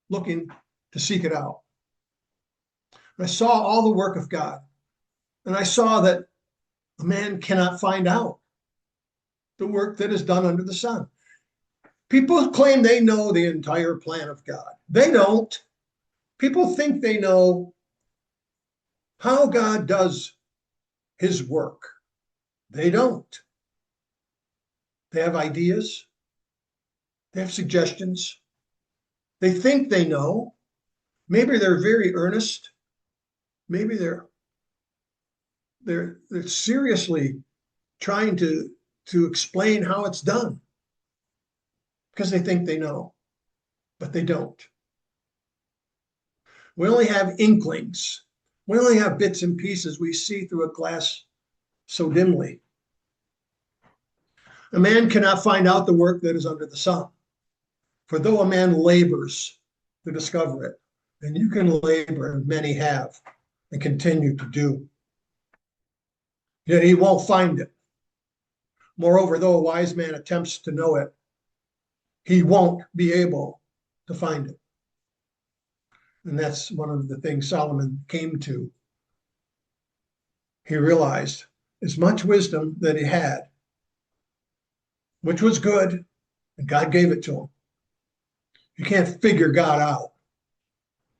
looking to seek it out. And I saw all the work of God. And I saw that a man cannot find out the work that is done under the sun. People claim they know the entire plan of God. They don't. People think they know how God does his work. They don't. They have ideas. They have suggestions. They think they know. Maybe they're very earnest. Maybe they're seriously trying to explain how it's done because they think they know, but they don't. We only have inklings. We only have bits and pieces we see through a glass so dimly. A man cannot find out the work that is under the sun. For though a man labors to discover it, and you can labor, and many have, and continue to do, yet he won't find it. Moreover, though a wise man attempts to know it, he won't be able to find it. And that's one of the things Solomon came to. He realized as much wisdom that he had, which was good, and God gave it to him. You can't figure God out.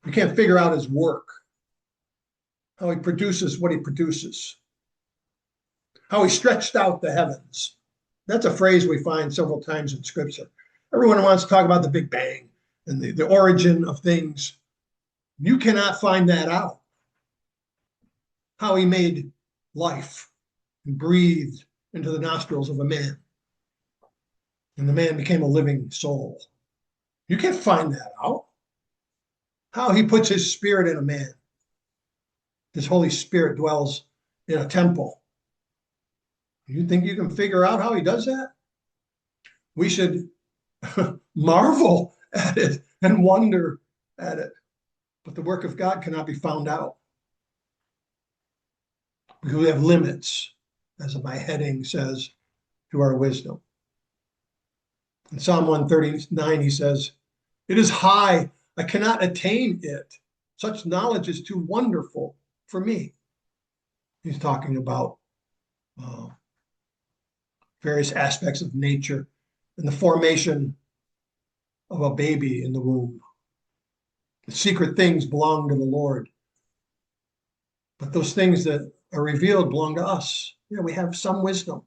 You can't figure out his work, how he produces what he produces, how he stretched out the heavens. That's a phrase we find several times in Scripture. Everyone wants to talk about the Big Bang and the origin of things. You cannot find that out. How he made life and breathed into the nostrils of a man, and the man became a living soul. You can't find that out. How he puts his spirit in a man. His Holy Spirit dwells in a temple. You think you can figure out how he does that? We should marvel at it and wonder at it. But the work of God cannot be found out because we have limits, as my heading says, to our wisdom. In Psalm 139, he says, "It is high, I cannot attain it. Such knowledge is too wonderful for me." He's talking about various aspects of nature and the formation of a baby in the womb. The secret things belong to the Lord, but those things that are revealed belong to us. Yeah, we have some wisdom,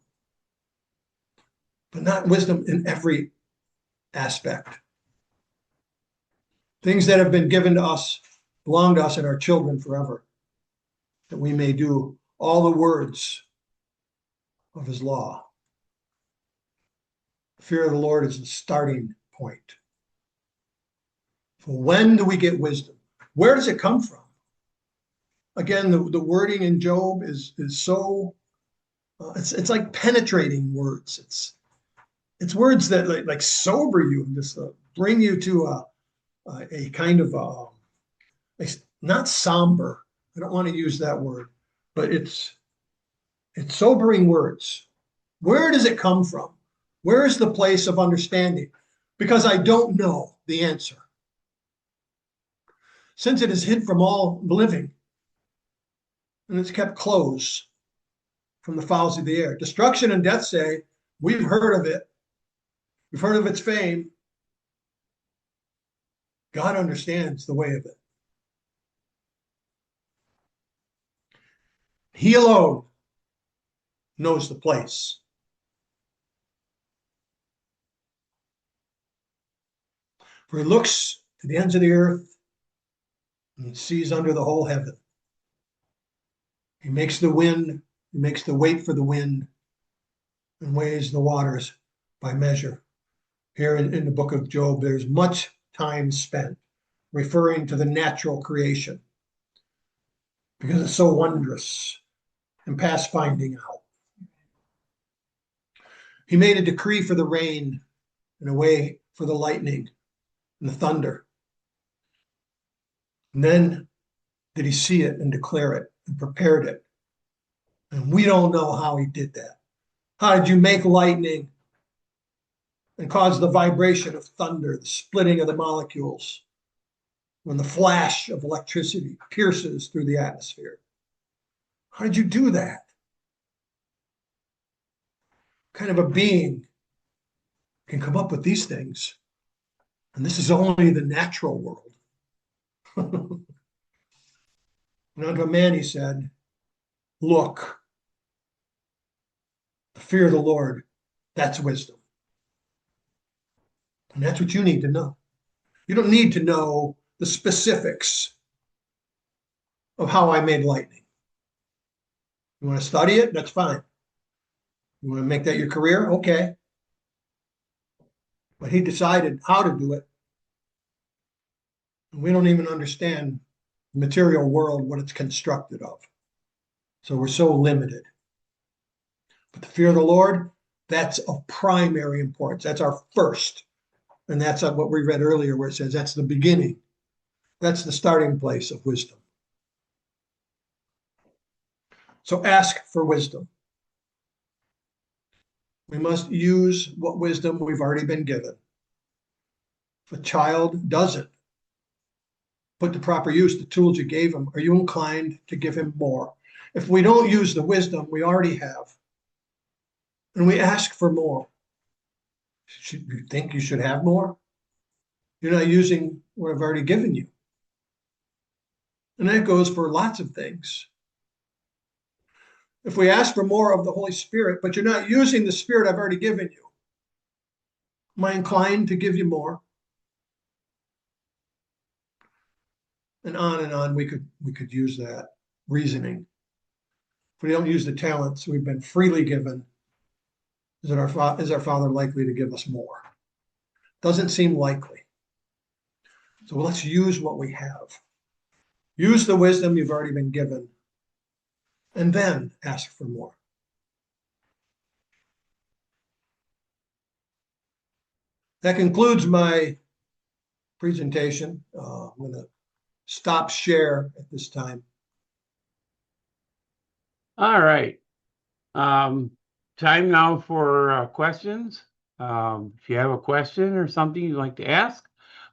but not wisdom in every aspect. Things that have been given to us belong to us and our children forever, that we may do all the words of his law. The fear of the Lord is the starting point. So when do we get wisdom? Where does it come from? Again, the wording in Job is so it's like penetrating words. It's words that like sober you and just bring you to a kind of not somber. I don't want to use that word, but it's sobering words. Where does it come from? Where is the place of understanding? Because I don't know the answer. Since it is hid from all living, and it's kept close from the fowls of the air. Destruction and death say, we've heard of it. We've heard of its fame. God understands the way of it. He alone knows the place. For he looks to the ends of the earth and sees under the whole heaven. He makes the wind, he makes the weight for the wind, and weighs the waters by measure. Here in the book of Job, there's much time spent referring to the natural creation because it's so wondrous and past finding out. He made a decree for the rain and a way for the lightning and the thunder. And then did he see it and declare it and prepared it. And we don't know how he did that. How did you make lightning and cause the vibration of thunder, the splitting of the molecules when the flash of electricity pierces through the atmosphere? How did you do that? What kind of a being can come up with these things? And this is only the natural world. And unto a man he said, look, the fear of the Lord, that's wisdom. And that's what you need to know. You don't need to know the specifics of how I made lightning. You want to study it? That's fine. You want to make that your career? Okay. But he decided how to do it. And we don't even understand the material world, what it's constructed of. So we're so limited. But the fear of the Lord, that's of primary importance. That's our first. And that's what we read earlier, where it says that's the beginning. That's the starting place of wisdom. So ask for wisdom. We must use what wisdom we've already been given. If a child doesn't put to proper use the tools you gave him, are you inclined to give him more? If we don't use the wisdom we already have, and we ask for more, should you think you should have more? You're not using what I've already given you. And that goes for lots of things. If we ask for more of the Holy Spirit, but you're not using the Spirit I've already given you, am I inclined to give you more? And on we could use that reasoning. If we don't use the talents we've been freely given, is our Father likely to give us more? Doesn't seem likely. So let's use what we have. Use the wisdom you've already been given, and then ask for more. That concludes my presentation. I'm going to stop share at this time. All right. Time now for questions. If you have a question or something you'd like to ask,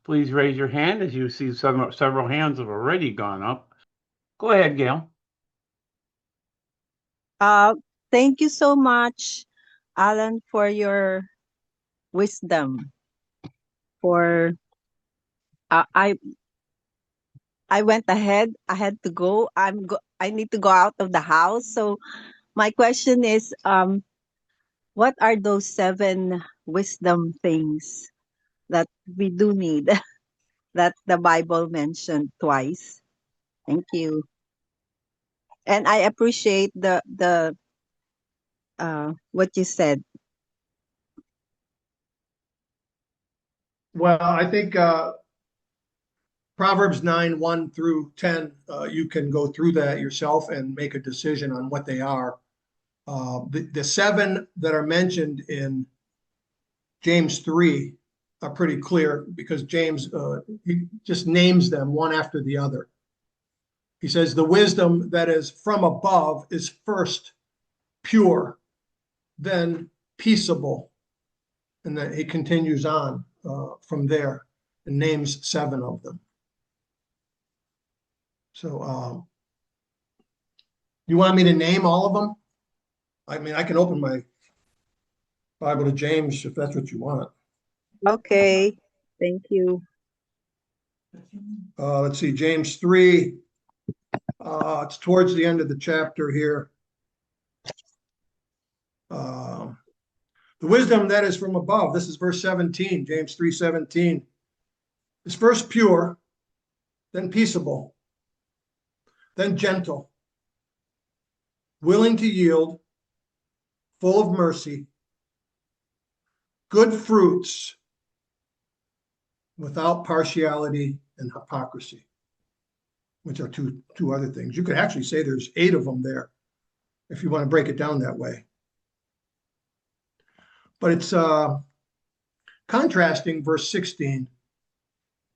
please raise your hand. As you see, several hands have already gone up. Go ahead, Gail. Thank you so much, Alan, for your wisdom. For I went ahead. I had to go. I need to go out of the house. So my question is, what are those 7 wisdom things that we do need that the Bible mentioned twice? Thank you. And I appreciate the what you said. Well, I think Proverbs 9, 1 through 10, you can go through that yourself and make a decision on what they are. The 7 that are mentioned in James 3 are pretty clear because James he just names them one after the other. He says the wisdom that is from above is first pure, then peaceable, and then he continues on from there and names 7 of them. So you want me to name all of them? I mean, I can open my Bible to James if that's what you want. Okay. Thank you. Let's see, James 3. It's towards the end of the chapter here. The wisdom that is from above, this is verse 17, James 3:17, is first pure, then peaceable, then gentle, willing to yield, full of mercy, good fruits, without partiality and hypocrisy, which are two other things. You could actually say there's 8 of them there if you want to break it down that way. But it's contrasting verse 16,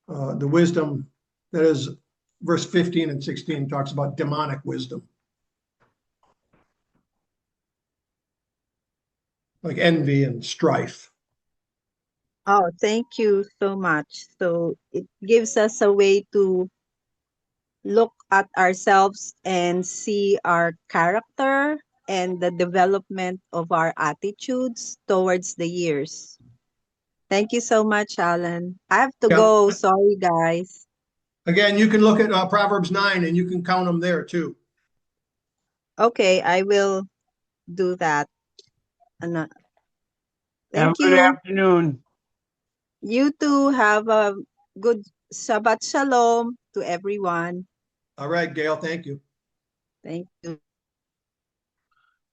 the wisdom that is verse 15 and 16 talks about demonic wisdom, like envy and strife. Oh, thank you so much. So it gives us a way to look at ourselves and see our character and the development of our attitudes towards the years. Thank you so much, Alan. I have to Yeah, go. Sorry, guys. Again, you can look at Proverbs 9 and you can count them there too. Okay, I will do that. And, Have a thank good you. afternoon. You too have a good Shabbat Shalom to everyone. All right, Gail, thank you. Thank you.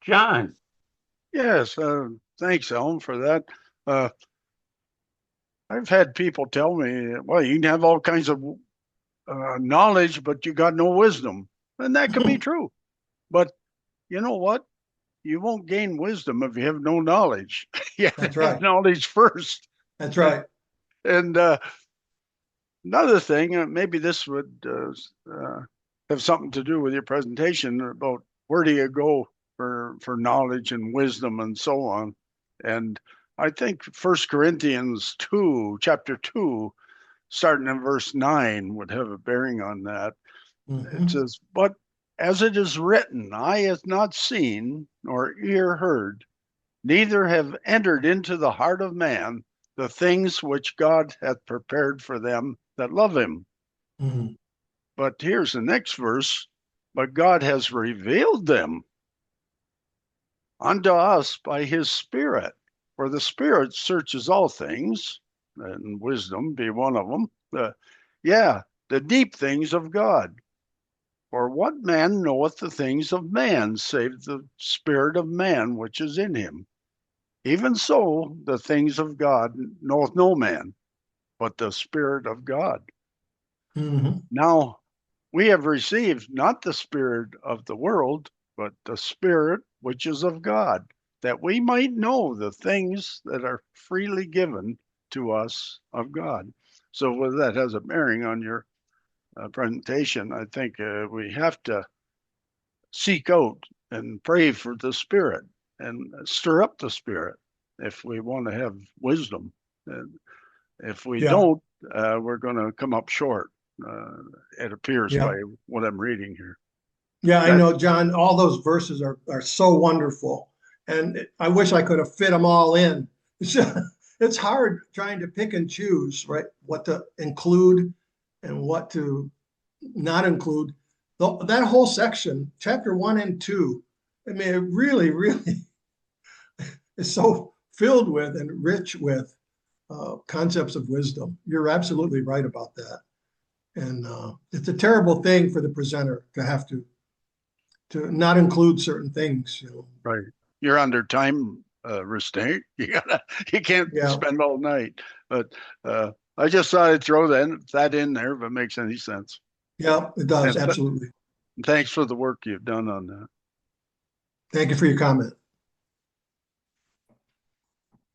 John, Yes, thanks, Ellen, for that. I've had people tell me, well, you can have all kinds of knowledge, but you got no wisdom. And that can be true. But you know what? You won't gain wisdom if you have no knowledge. You have That's to have right. knowledge first. That's right. And another thing, maybe this would have something to do with your presentation about where do you go for knowledge and wisdom and so on. And I think 1 Corinthians 2, chapter 2, starting in verse 9 would have a bearing on that. Mhm. It says, but as it is written, eye hath not seen, nor ear heard, neither have entered into the heart of man the things which God hath prepared for them that love him. Mhm. But here's the next verse, but God has revealed them unto us by his Spirit. For the Spirit searches all things, and wisdom be one of them. The deep things of God. For what man knoweth the things of man, save the spirit of man which is in him? Even so, the things of God knoweth no man, but the Spirit of God. Mhm. Now, we have received not the spirit of the world, but the Spirit which is of God, that we might know the things that are freely given to us of God. So, well, that has a bearing on your presentation. I think we have to seek out and pray for the Spirit and stir up the Spirit if we want to have wisdom. And if we Yeah. don't, we're going to come up short. It appears Yeah. by what I'm reading here. Yeah, I That- know, John, all those verses are so wonderful. And I wish I could have fit them all in. It's hard trying to pick and choose, right? What to include and what to not include. That whole section, chapter 1 and 2, I mean, it really, really is so filled with and rich with concepts of wisdom. You're absolutely right about that. And it's a terrible thing for the presenter to have to not include certain things, you know. right. You're under time restraint. You can't Yeah. spend all night. But I just thought I'd throw that in there if it makes any sense. Yeah, it does, And absolutely. thanks for the work you've done on that. Thank you for your comment.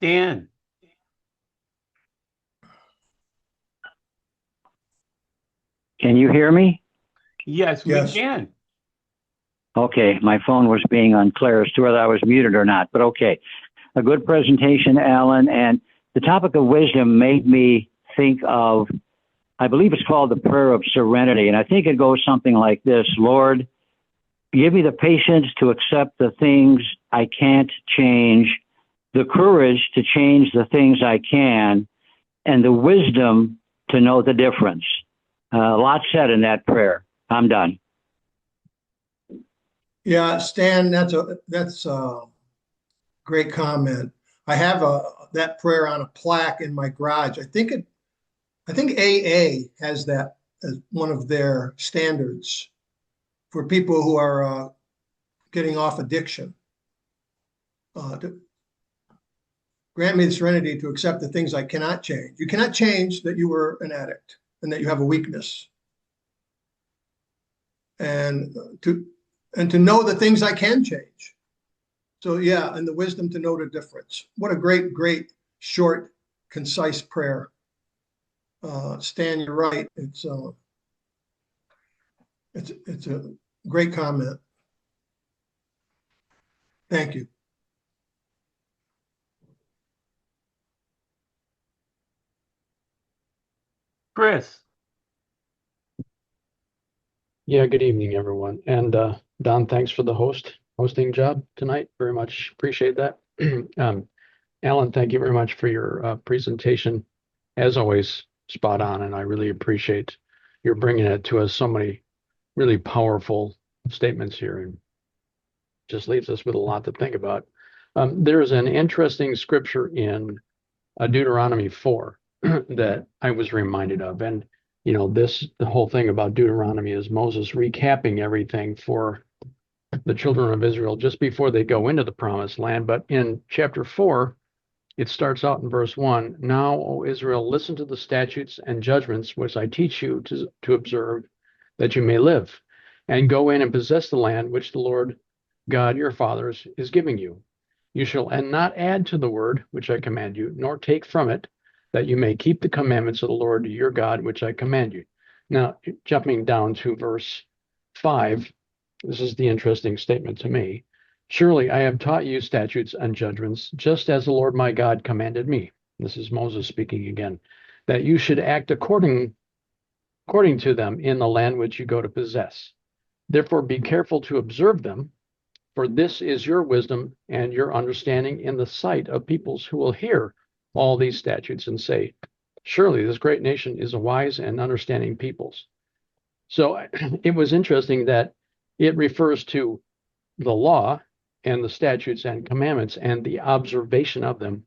Dan, Can you hear me? yes, we Yes. can. Okay, my phone was being unclear as to whether I was muted or not, but okay. A good presentation, Alan, and the topic of wisdom made me think of, I believe it's called the prayer of serenity, and I think it goes something like this: Lord, give me the patience to accept the things I can't change, the courage to change the things I can, and the wisdom to know the difference. A lot said in that prayer. I'm done. Yeah, Stan, that's a great comment. I have that prayer on a plaque in my garage. I think AA has that as one of their standards for people who are getting off addiction. To grant me the serenity to accept the things I cannot change. You cannot change that you were an addict and that you have a weakness. And to know the things I can change. So yeah, and the wisdom to know the difference. What a great, short, concise prayer. Stan, you're right. It's a great comment. Thank you. Chris, Yeah, good evening, everyone. And Don, thanks for the hosting job tonight. Very much appreciate that. Alan, thank you very much for your presentation. As always, spot on, and I really appreciate you're bringing it to us so many really powerful statements here, and just leaves us with a lot to think about. There's an interesting scripture in Deuteronomy 4 that I was reminded of. And, the whole thing about Deuteronomy is Moses recapping everything for the children of Israel just before they go into the promised land. But in chapter 4, it starts out in verse 1. Now, O Israel, listen to the statutes and judgments which I teach you to observe, that you may live, and go in and possess the land which the Lord God your fathers is giving you. You shall not add to the word which I command you, nor take from it, that you may keep the commandments of the Lord your God which I command you. Now, jumping down to verse 5, this is the interesting statement to me. Surely I have taught you statutes and judgments, just as the Lord my God commanded me. This is Moses speaking again, that you should act according to them in the land which you go to possess. Therefore be careful to observe them, for this is your wisdom and your understanding in the sight of peoples who will hear all these statutes and say, surely this great nation is a wise and understanding peoples. So it was interesting that it refers to the law and the statutes and commandments and the observation of them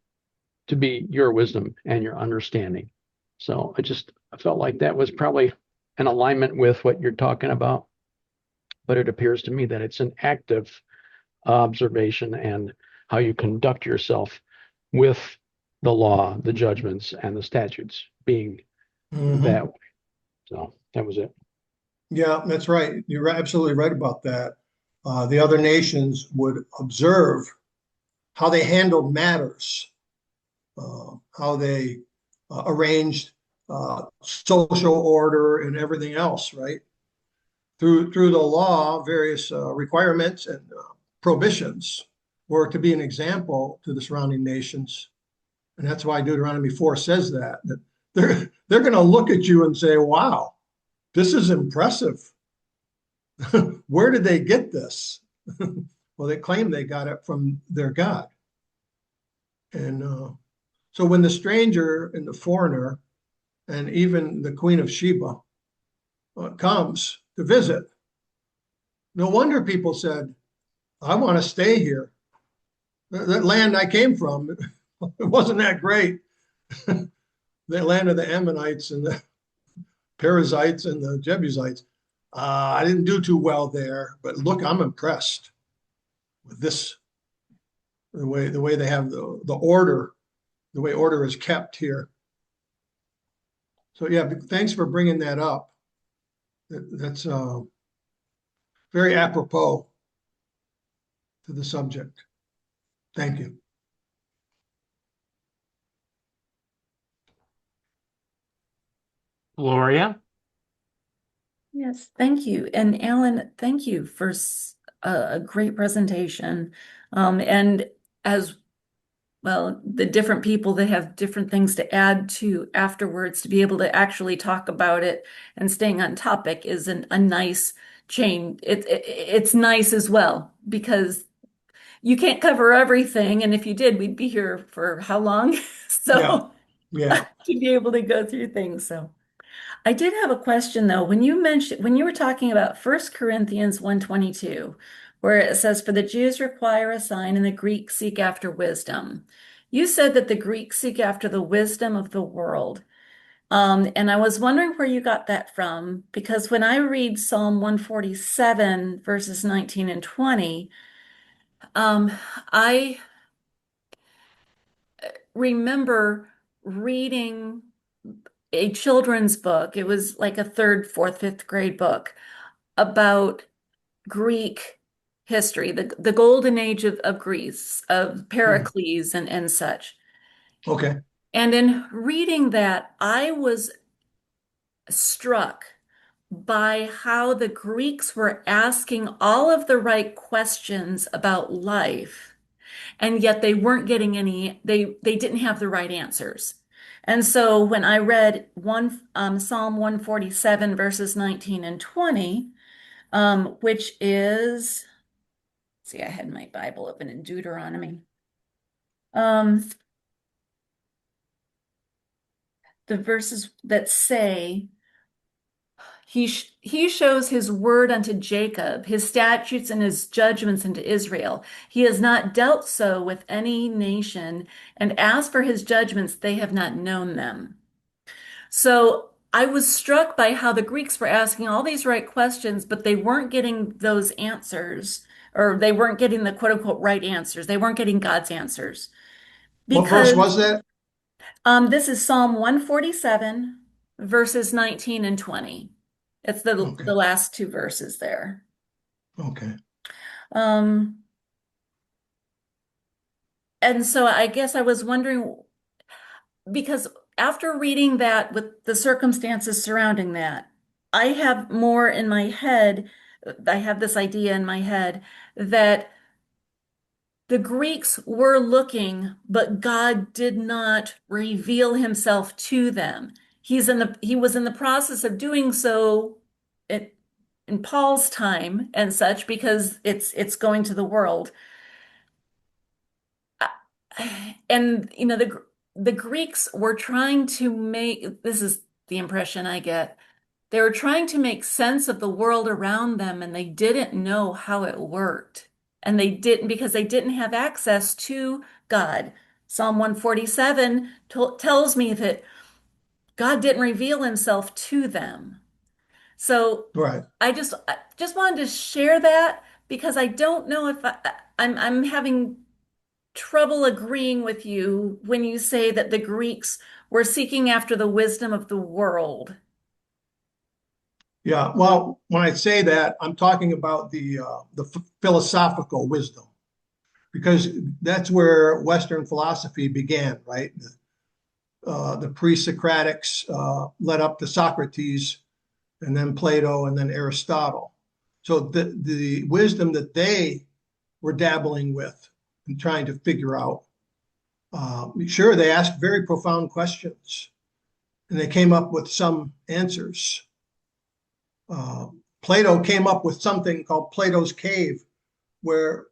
to be your wisdom and your understanding. So I felt like that was probably an alignment with what you're talking about. But it appears to me that it's an active observation and how you conduct yourself with the law, the judgments, and the statutes being that way. So that was it. Yeah, that's right. You're absolutely right about that. The other nations would observe how they handled matters, how they arranged social order and everything else, right? Through the law, various requirements and prohibitions were to be an example to the surrounding nations. And that's why Deuteronomy 4 says that they're going to look at you and say, wow, this is impressive. Where did they get this? Well, they claim they got it from their God. And so when the stranger and the foreigner and even the Queen of Sheba comes to visit, no wonder people said, I want to stay here. That land I came from, it wasn't that great. The land of the Ammonites and the Perizzites and the Jebusites. I didn't do too well there, but look, I'm impressed with this, the way they have the order, the way order is kept here. So yeah, thanks for bringing that up. That's very apropos to the subject. Thank you. Gloria? Yes, thank you. And Alan, thank you for a great presentation. And as well, the different people that have different things to add to afterwards to be able to actually talk about it and staying on topic is a nice chain. It's nice as well because you can't cover everything. And if you did, we'd be here for how long? So Yeah. to be able to go through things. So I did have a question though. When you were talking about 1 Corinthians 1:22, where it says, for the Jews require a sign and the Greeks seek after wisdom. You said that the Greeks seek after the wisdom of the world. And I was wondering where you got that from, because when I read Psalm 147, verses 19 and 20, I remember reading a children's book. It was like a third, fourth, fifth grade book about Greek history, the golden age of Greece, of Pericles and such. Okay. And in reading that, I was struck by how the Greeks were asking all of the right questions about life, and yet they weren't getting they didn't have the right answers. And so when I read Psalm 147, verses 19 and 20, which is, see, I had my Bible open in Deuteronomy. The verses that say, he shows his word unto Jacob, his statutes and his judgments unto Israel. He has not dealt so with any nation, and as for his judgments, they have not known them. So I was struck by how the Greeks were asking all these right questions, but they weren't getting those answers, or they weren't getting the quote unquote right answers. They weren't getting God's answers. What verse was Because that? this is Psalm 147, verses 19 and 20. It's the Okay. last two verses there. Okay. Um, and so I guess I was wondering, because after reading that with the circumstances surrounding that, I have more in my head, I have this idea in my head that the Greeks were looking, but God did not reveal himself to them. He was in the process of doing so in Paul's time and such, because it's going to the world. And the Greeks were trying to make, this is the impression I get, they were trying to make sense of the world around them, and they didn't know how it worked. And they didn't, because they didn't have access to God. Psalm 147 tells me that God didn't reveal himself to them. So Right. I just wanted to share that, because I don't know if I'm having trouble agreeing with you when you say that the Greeks were seeking after the wisdom of the world. Yeah. Well, when I say that, I'm talking about the philosophical wisdom, because that's where Western philosophy began, right? The pre-Socratics led up to Socrates, and then Plato, and then Aristotle. So the wisdom that they were dabbling with and trying to figure out, sure, they asked very profound questions, and they came up with some answers. Plato came up with something called Plato's cave, where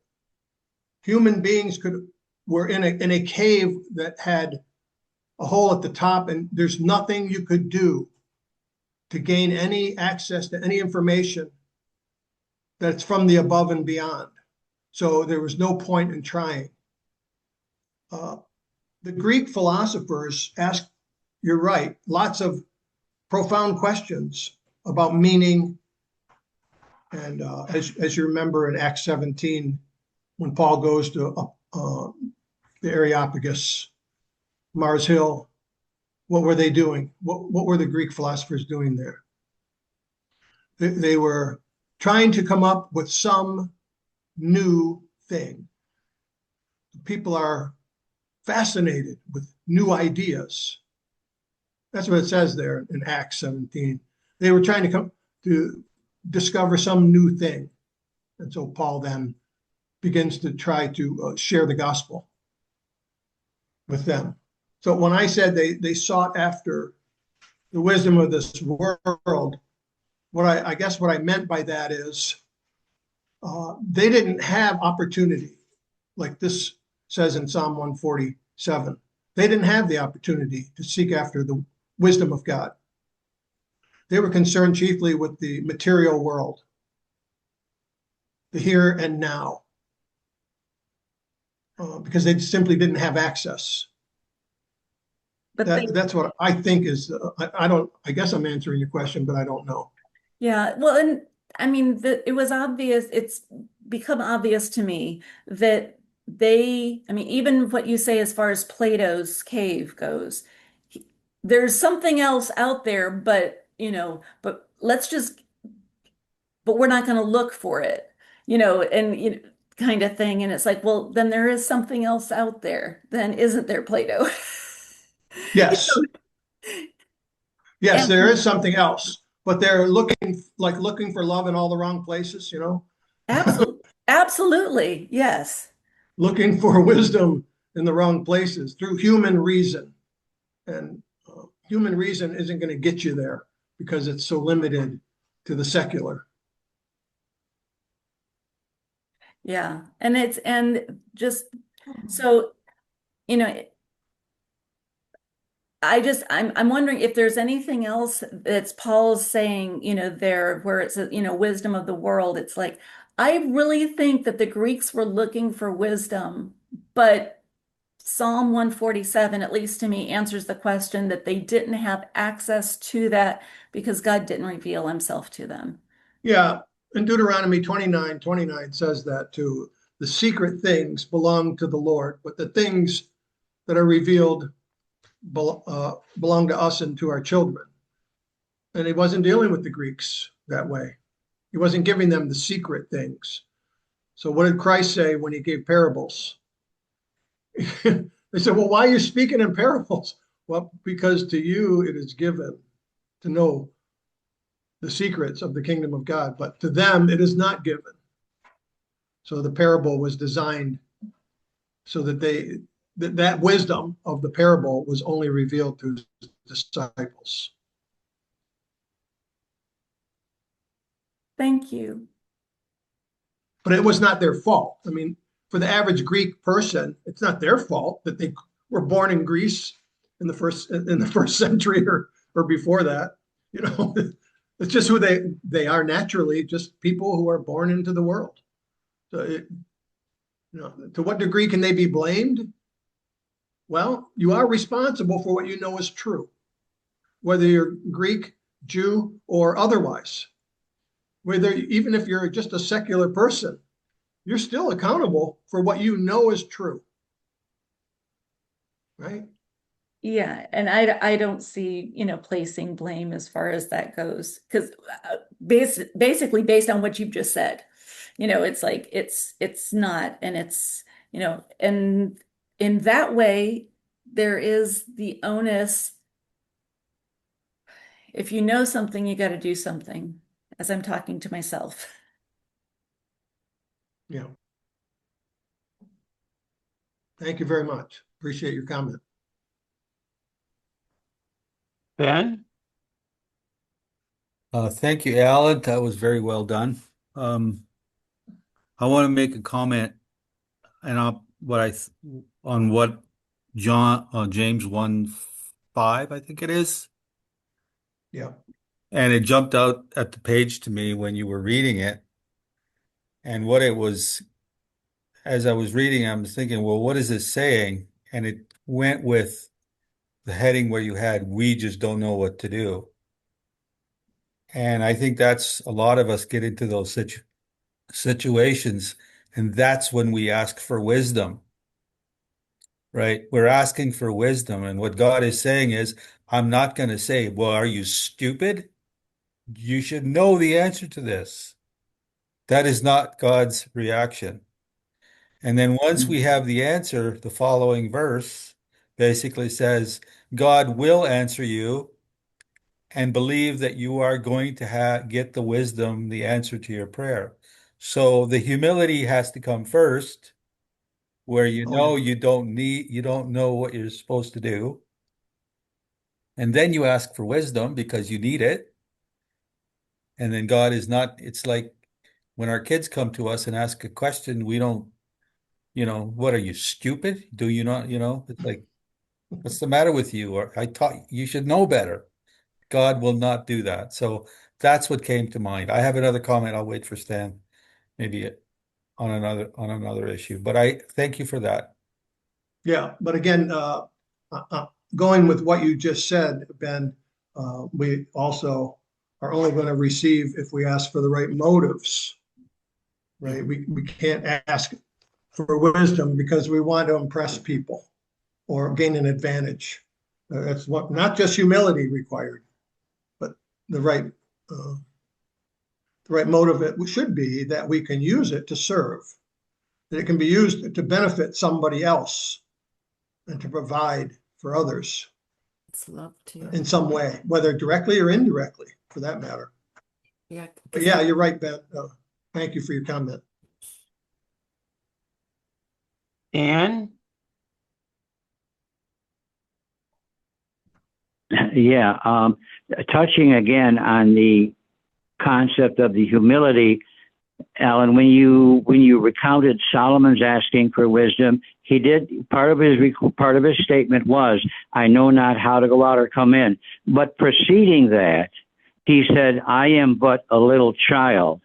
human beings were in a cave that had a hole at the top, and there's nothing you could do to gain any access to any information that's from the above and beyond. So there was no point in trying. The Greek philosophers asked, you're right, lots of profound questions about meaning. And as you remember in Acts 17, when Paul goes to the Areopagus, Mars Hill, what were they doing? What were the Greek philosophers doing there? They were trying to come up with some new thing. People are fascinated with new ideas. That's what it says there in Acts 17. They were trying to come to discover some new thing. And so Paul then begins to try to share the gospel with them. So when I said they sought after the wisdom of this world, I guess what I meant by that is they didn't have opportunity, like this says in Psalm 147. They didn't have the opportunity to seek after the wisdom of God. They were concerned chiefly with the material world, the here and now, because they simply didn't have access. But That's what I think is, I guess I'm answering your question, but I don't know. yeah, well, and I mean, it was obvious, it's become obvious to me that I mean, even what you say as far as Plato's cave goes, there's something else out there, but, but we're not going to look for it, and, kind of thing. And it's like, well, then there is something else out there, then isn't there, Plato? You Yes, yes, there And is something else, but they're looking for love in all the wrong places, absolutely, yes. looking for wisdom in the wrong places through human reason. And human reason isn't going to get you there because it's so limited to the secular. Yeah. And just so, you know, I'm wondering if there's anything else that's Paul's saying, there where it's, wisdom of the world. It's like, I really think that the Greeks were looking for wisdom, but Psalm 147, at least to me, answers the question that they didn't have access to that because God didn't reveal himself to them. Yeah, and Deuteronomy 29:29 says that too. The secret things belong to the Lord, but the things that are revealed belong to us and to our children. And he wasn't dealing with the Greeks that way. He wasn't giving them the secret things. So what did Christ say when he gave parables? They said, well, why are you speaking in parables? Well, because to you it is given to know the secrets of the kingdom of God, but to them it is not given. So the parable was designed so that that wisdom of the parable was only revealed to his disciples. Thank you. But it was not their fault. I mean, for the average Greek person, it's not their fault that they were born in Greece in the first century or before that. It's just who they are naturally, just people who are born into the world. So to what degree can they be blamed? Well, you are responsible for what you know is true, whether you're Greek, Jew, or otherwise. Even if you're just a secular person, you're still accountable for what you know is true. Right? Yeah, and I don't see, placing blame as far as that goes, because basically based on what you've just said, it's like it's not, and it's, and in that way there is the onus. If you know something, you got to do something, as I'm talking to myself. Yeah. Thank you very much. Appreciate your comment. Ben? Thank you, Alan. That was very well done. I want to make a comment and on what James 1:5, I think it is. Yeah. And it jumped out at the page to me when you were reading it. And what it was, as I was reading, I was thinking, well, what is it saying? And it went with the heading where you had, we just don't know what to do. And I think that's a lot of us get into those situations, and that's when we ask for wisdom, right? We're asking for wisdom. And what God is saying is, I'm not going to say, well, are you stupid? You should know the answer to this. That is not God's reaction. And then once we have the answer, the following verse basically says, God will answer you, and believe that you are going to get the wisdom, the answer to your prayer. So the humility has to come first, where you don't know what you're supposed to do. And then you ask for wisdom because you need it. And then God is not, it's like when our kids come to us and ask a question, we don't, what are you, stupid? Do you not, it's like, what's the matter with you? Or I taught you should know better. God will not do that. So that's what came to mind. I have another comment. I'll wait for Stan, maybe on another issue. But I thank you for that. Yeah, but again, going with what you just said, Ben, we also are only going to receive if we ask for the right motives, right? We can't ask for wisdom because we want to impress people or gain an advantage. That's what, not just humility required, but the right motive. It should be that we can use it to serve, that it can be used to benefit somebody else and to provide for others. It's love too. In some way, whether directly or indirectly, for that matter. Yeah. But yeah, you're right, Ben. Thank you for your comment. Anne? Yeah, touching again on the concept of the humility, Alan, when you recounted Solomon's asking for wisdom he did part of his statement was, "I know not how to go out or come in." But preceding that, he said, "I am but a little child."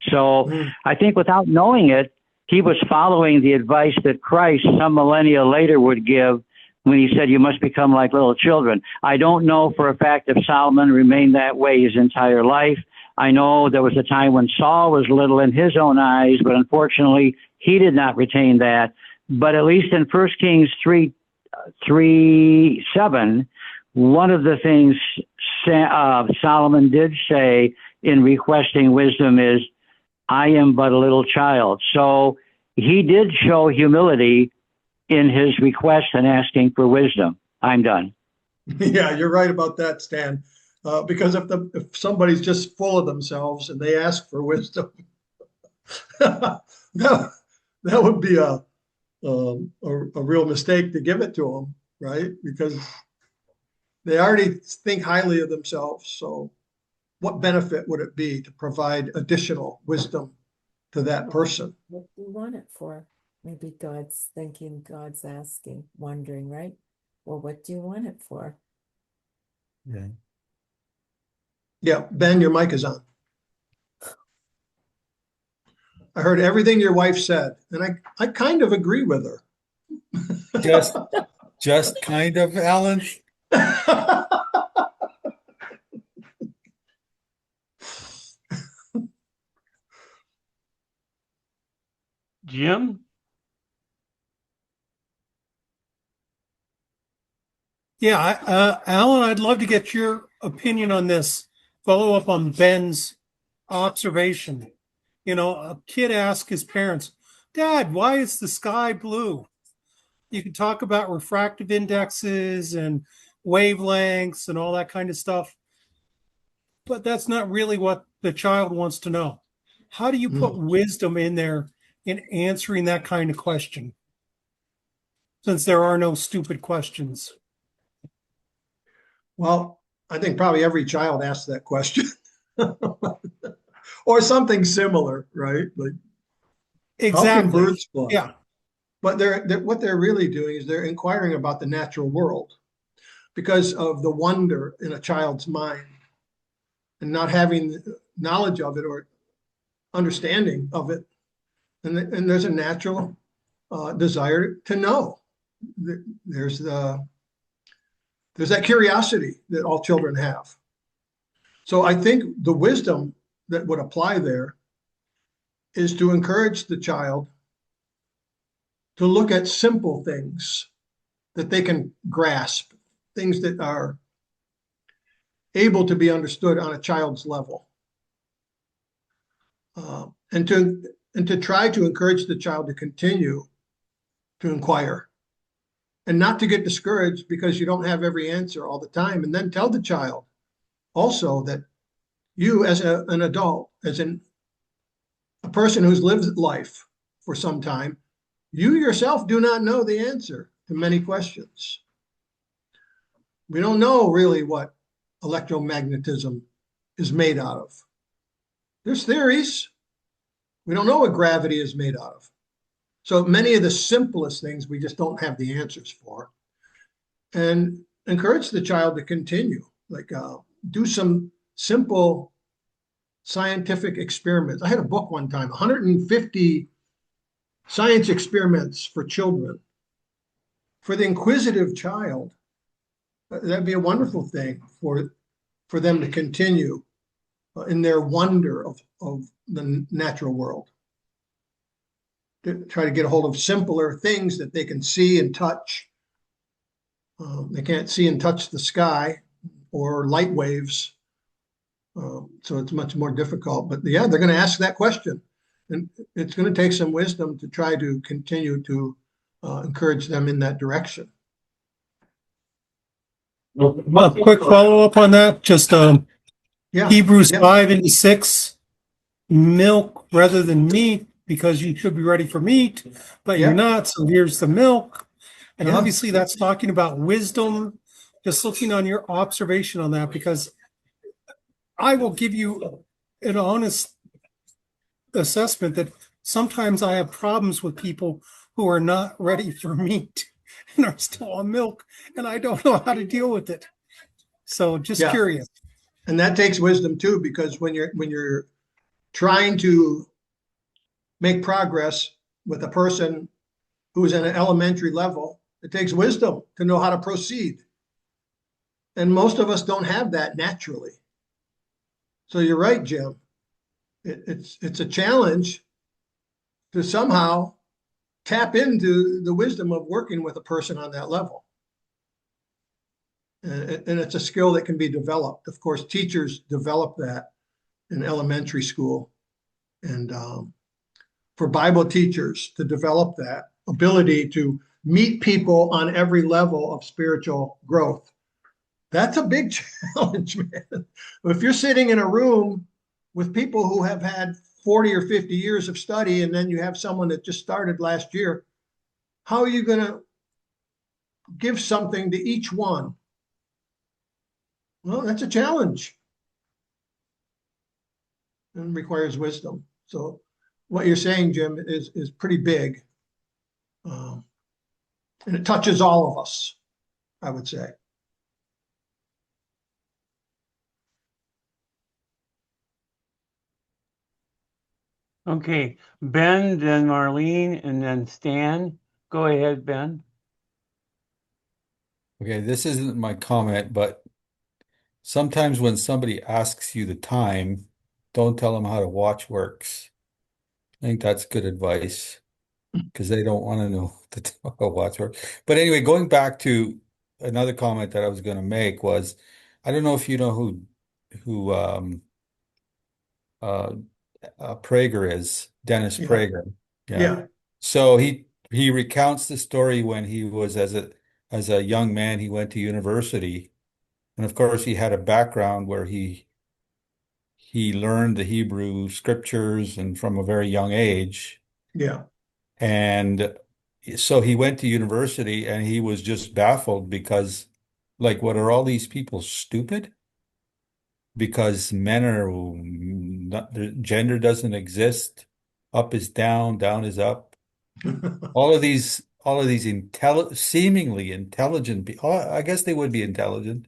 So I think without knowing it, he was following the advice that Christ some millennia later would give when he said, "You must become like little children." I don't know for a fact if Solomon remained that way his entire life. I know there was a time when Saul was little in his own eyes, but unfortunately he did not retain that. But at least in 1 Kings 3:7, one of the things Solomon did say in requesting wisdom is, "I am but a little child." So he did show humility in his request and asking for wisdom. I'm done. Yeah, you're right about that, Stan. Because if somebody's just full of themselves and they ask for wisdom, that would be a real mistake to give it to them, right? Because they already think highly of themselves. So what benefit would it be to provide additional wisdom to that person? What do you want it for? Maybe God's thinking, God's asking, wondering, right? Well, what do you want it for? Yeah. Yeah, Ben, your mic is on. I heard everything your wife said, and I kind of agree with her. Just kind of, Alan. Jim? Yeah, Alan, I'd love to get your opinion on this. Follow up on Ben's observation. You know, a kid asks his parents, "Dad, why is the sky blue?" You can talk about refractive indexes and wavelengths and all that kind of stuff, but that's not really what the child wants to know. How do you put wisdom in there in answering that kind of question? Since there are no stupid questions. Well, I think probably every child asks that question. Or something similar, right? Like, how can Exactly. birds fly? Yeah. But what they're really doing is they're inquiring about the natural world because of the wonder in a child's mind and not having knowledge of it or understanding of it. And there's a natural desire to know. There's that curiosity that all children have. So I think the wisdom that would apply there is to encourage the child to look at simple things that they can grasp, things that are able to be understood on a child's level. And to try to encourage the child to continue to inquire and not to get discouraged because you don't have every answer all the time. And then tell the child also that you as an adult, as a person who's lived life for some time, you yourself do not know the answer to many questions. We don't know really what electromagnetism is made out of. There's theories. We don't know what gravity is made out of. So many of the simplest things we just don't have the answers for. And encourage the child to continue, like do some simple scientific experiments. I had a book one time, 150 science experiments for children. For the inquisitive child, that'd be a wonderful thing for them to continue in their wonder of the natural world. To try to get a hold of simpler things that they can see and touch. They can't see and touch the sky or light waves. So it's much more difficult. But yeah, they're going to ask that question. And it's going to take some wisdom to try to continue to encourage them in that direction. A quick follow-up on that, just Hebrews 5:6, milk rather than meat, because you should be ready for meat, but you're not, so here's the milk. And obviously that's talking about wisdom. Just looking on your observation on that, because I will give you an honest assessment that sometimes I have problems with people who are not ready for meat and are still on milk, and I don't know how to deal with it. So just Yeah. curious. And that takes wisdom too, because when you're trying to make progress with a person who's at an elementary level, it takes wisdom to know how to proceed. And most of us don't have that naturally. So you're right, Jim. It's a challenge to somehow tap into the wisdom of working with a person on that level. And it's a skill that can be developed. Of course, teachers develop that in elementary school. And for Bible teachers to develop that ability to meet people on every level of spiritual growth, that's a big challenge, man. If you're sitting in a room with people who have had 40 or 50 years of study, and then you have someone that just started last year, how are you going to give something to each one? Well, that's a challenge and requires wisdom. So what you're saying, Jim, is pretty big. And it touches all of us, I would say. Okay, Ben, then Marlene, and then Stan. Go ahead, Ben. Okay, this isn't my comment, but sometimes when somebody asks you the time, don't tell them how the watch works. I think that's good advice because they don't want to know how a watch works. But anyway, going back to another comment that I was going to make was, I don't know if you know who uh, Prager is, Dennis Yeah. Prager. Yeah. Yeah. So he recounts the story when he was as a young man, he went to university, and of course he had a background where he learned the Hebrew scriptures and from a very young age. Yeah. And so he went to university and he was just baffled because, like, what are all these people stupid? Because men are not, gender doesn't exist. Up is down, down is up. All of these seemingly intelligent people, I guess they would be intelligent,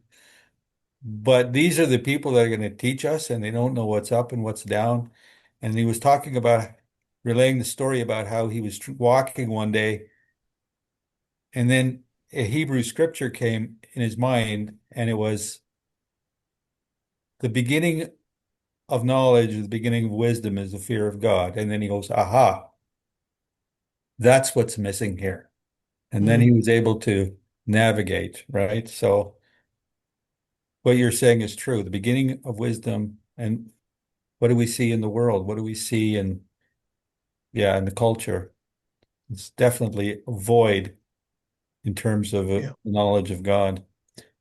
but these are the people that are going to teach us, and they don't know what's up and what's down. And he was talking about relaying the story about how he was walking one day, and then a Hebrew scripture came in his mind, and it was the beginning of knowledge, the beginning of wisdom is the fear of God. And then he goes, aha, that's what's missing here. And then he was able to navigate, right? So what you're saying is true. The beginning of wisdom, and what do we see in the world? What do we see in, yeah, in the culture? It's definitely a void in terms of Yeah. knowledge of God.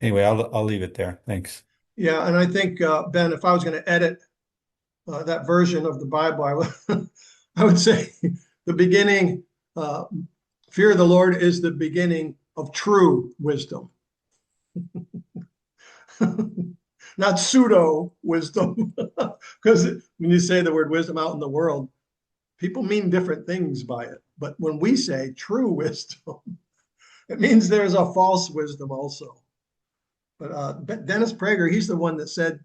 Anyway, I'll leave it there. Thanks. Yeah. And I think, Ben, if I was going to edit that version of the Bible, I would say the beginning, fear of the Lord is the beginning of true wisdom. Not pseudo wisdom. Because when you say the word wisdom out in the world, people mean different things by it. But when we say true wisdom, it means there's a false wisdom also. But Dennis Prager, he's the one that said,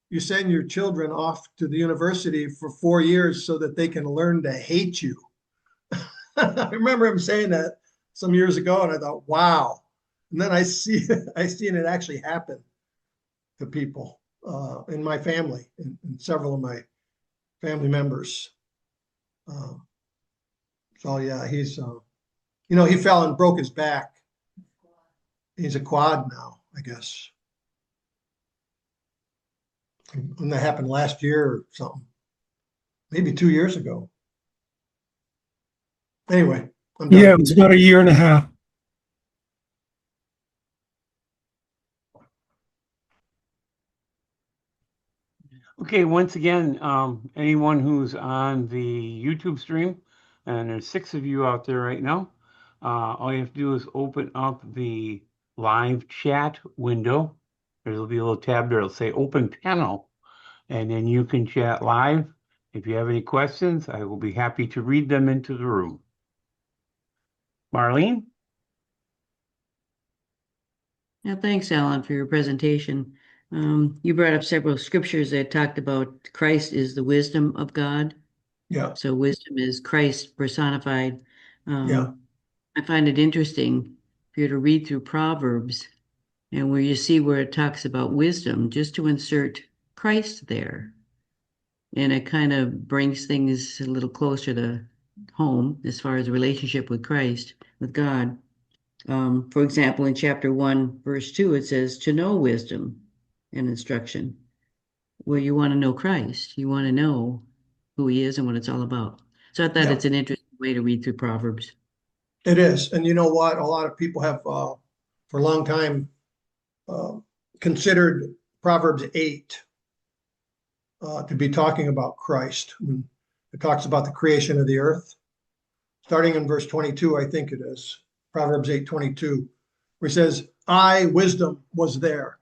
you send your children off to the university for 4 years so that they can learn to hate you. I remember him saying that some years ago, and I thought, wow. And then I seen it actually happen to people in my family and several of my family members. So yeah, he's he fell and broke his back. He's a quad now, I guess. And that happened last year or something, maybe 2 years ago. Anyway, I'm done. Yeah, it was about a year and a half. Okay, once again, anyone who's on the YouTube stream, and there's 6 of you out there right now, all you have to do is open up the live chat window. There'll be a little tab there that'll say open panel, and then you can chat live. If you have any questions, I will be happy to read them into the room. Marlene? Yeah, thanks, Alan, for your presentation. You brought up several scriptures that talked about Christ is the wisdom of God. Yeah, So wisdom is Christ personified. yeah, I find it interesting for you to read through Proverbs and where you see where it talks about wisdom, just to insert Christ there. And it kind of brings things a little closer to home as far as a relationship with Christ, with God. For example, in chapter 1, verse 2, it says, to know wisdom and instruction. Well, you want to know Christ. You want to know who he is and what it's all about. So I thought yeah. it's an interesting way to read through Proverbs. It is. And you know what? A lot of people have, for a long time, considered Proverbs 8 to be talking about Christ. When it talks about the creation of the earth, starting in verse 22, I think it is, Proverbs 8:22, where he says, I, wisdom, was there.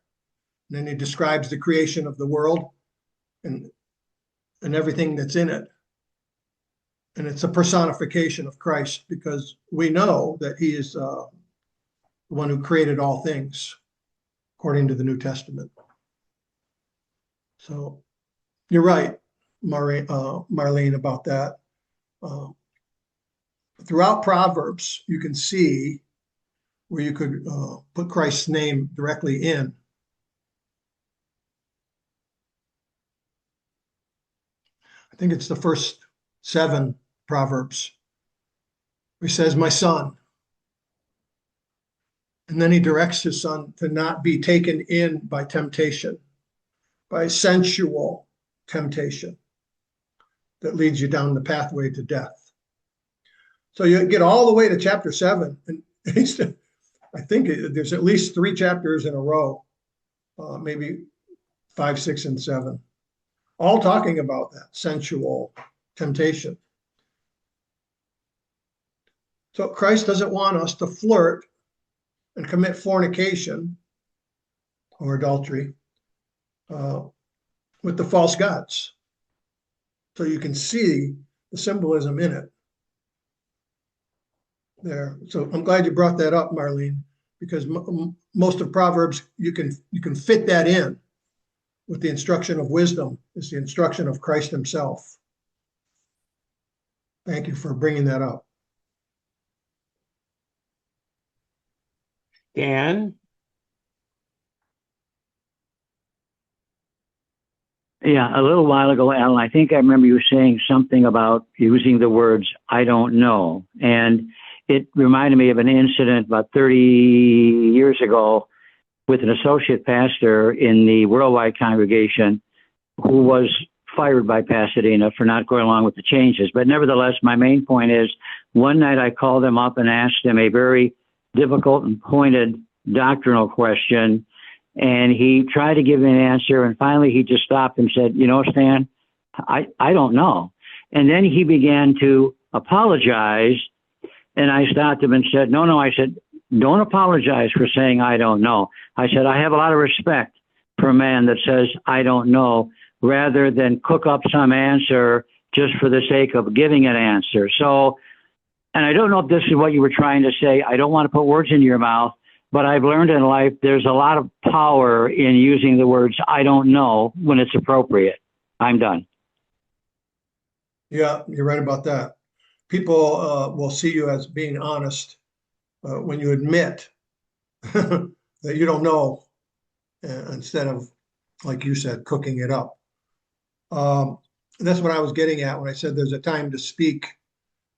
And then he describes the creation of the world and everything that's in it. And it's a personification of Christ because we know that he is the one who created all things according to the New Testament. So you're right, Marlene, about that. Throughout Proverbs, you can see where you could put Christ's name directly in. I think it's the first 7 Proverbs. He says, my son. And then he directs his son to not be taken in by temptation, by sensual temptation that leads you down the pathway to death. So you get all the way to chapter 7, and I think there's at least 3 chapters in a row, maybe 5, 6, and 7, all talking about that sensual temptation. So Christ doesn't want us to flirt and commit fornication or adultery with the false gods. So you can see the symbolism in it there. So I'm glad you brought that up, Marlene, because most of Proverbs, you can fit that in with the instruction of wisdom. Is the instruction of Christ himself. Thank you for bringing that up. Dan? Yeah, a little while ago, Alan, I think I remember you saying something about using the words, I don't know. And it reminded me of an incident about 30 years ago with an associate pastor in the worldwide congregation who was fired by Pasadena for not going along with the changes. But nevertheless, my main point is one night I called him up and asked him a very difficult and pointed doctrinal question. And he tried to give me an answer. And finally, he just stopped and said, you know, Stan, I don't know. And then he began to apologize. And I stopped him and said, no, I said, don't apologize for saying I don't know. I said, I have a lot of respect for a man that says I don't know rather than cook up some answer just for the sake of giving an answer. So, and I don't know if this is what you were trying to say. I don't want to put words in your mouth, but I've learned in life there's a lot of power in using the words I don't know when it's appropriate. I'm done. Yeah, you're right about that. People will see you as being honest when you admit that you don't know instead of, like you said, cooking it up. That's what I was getting at when I said there's a time to speak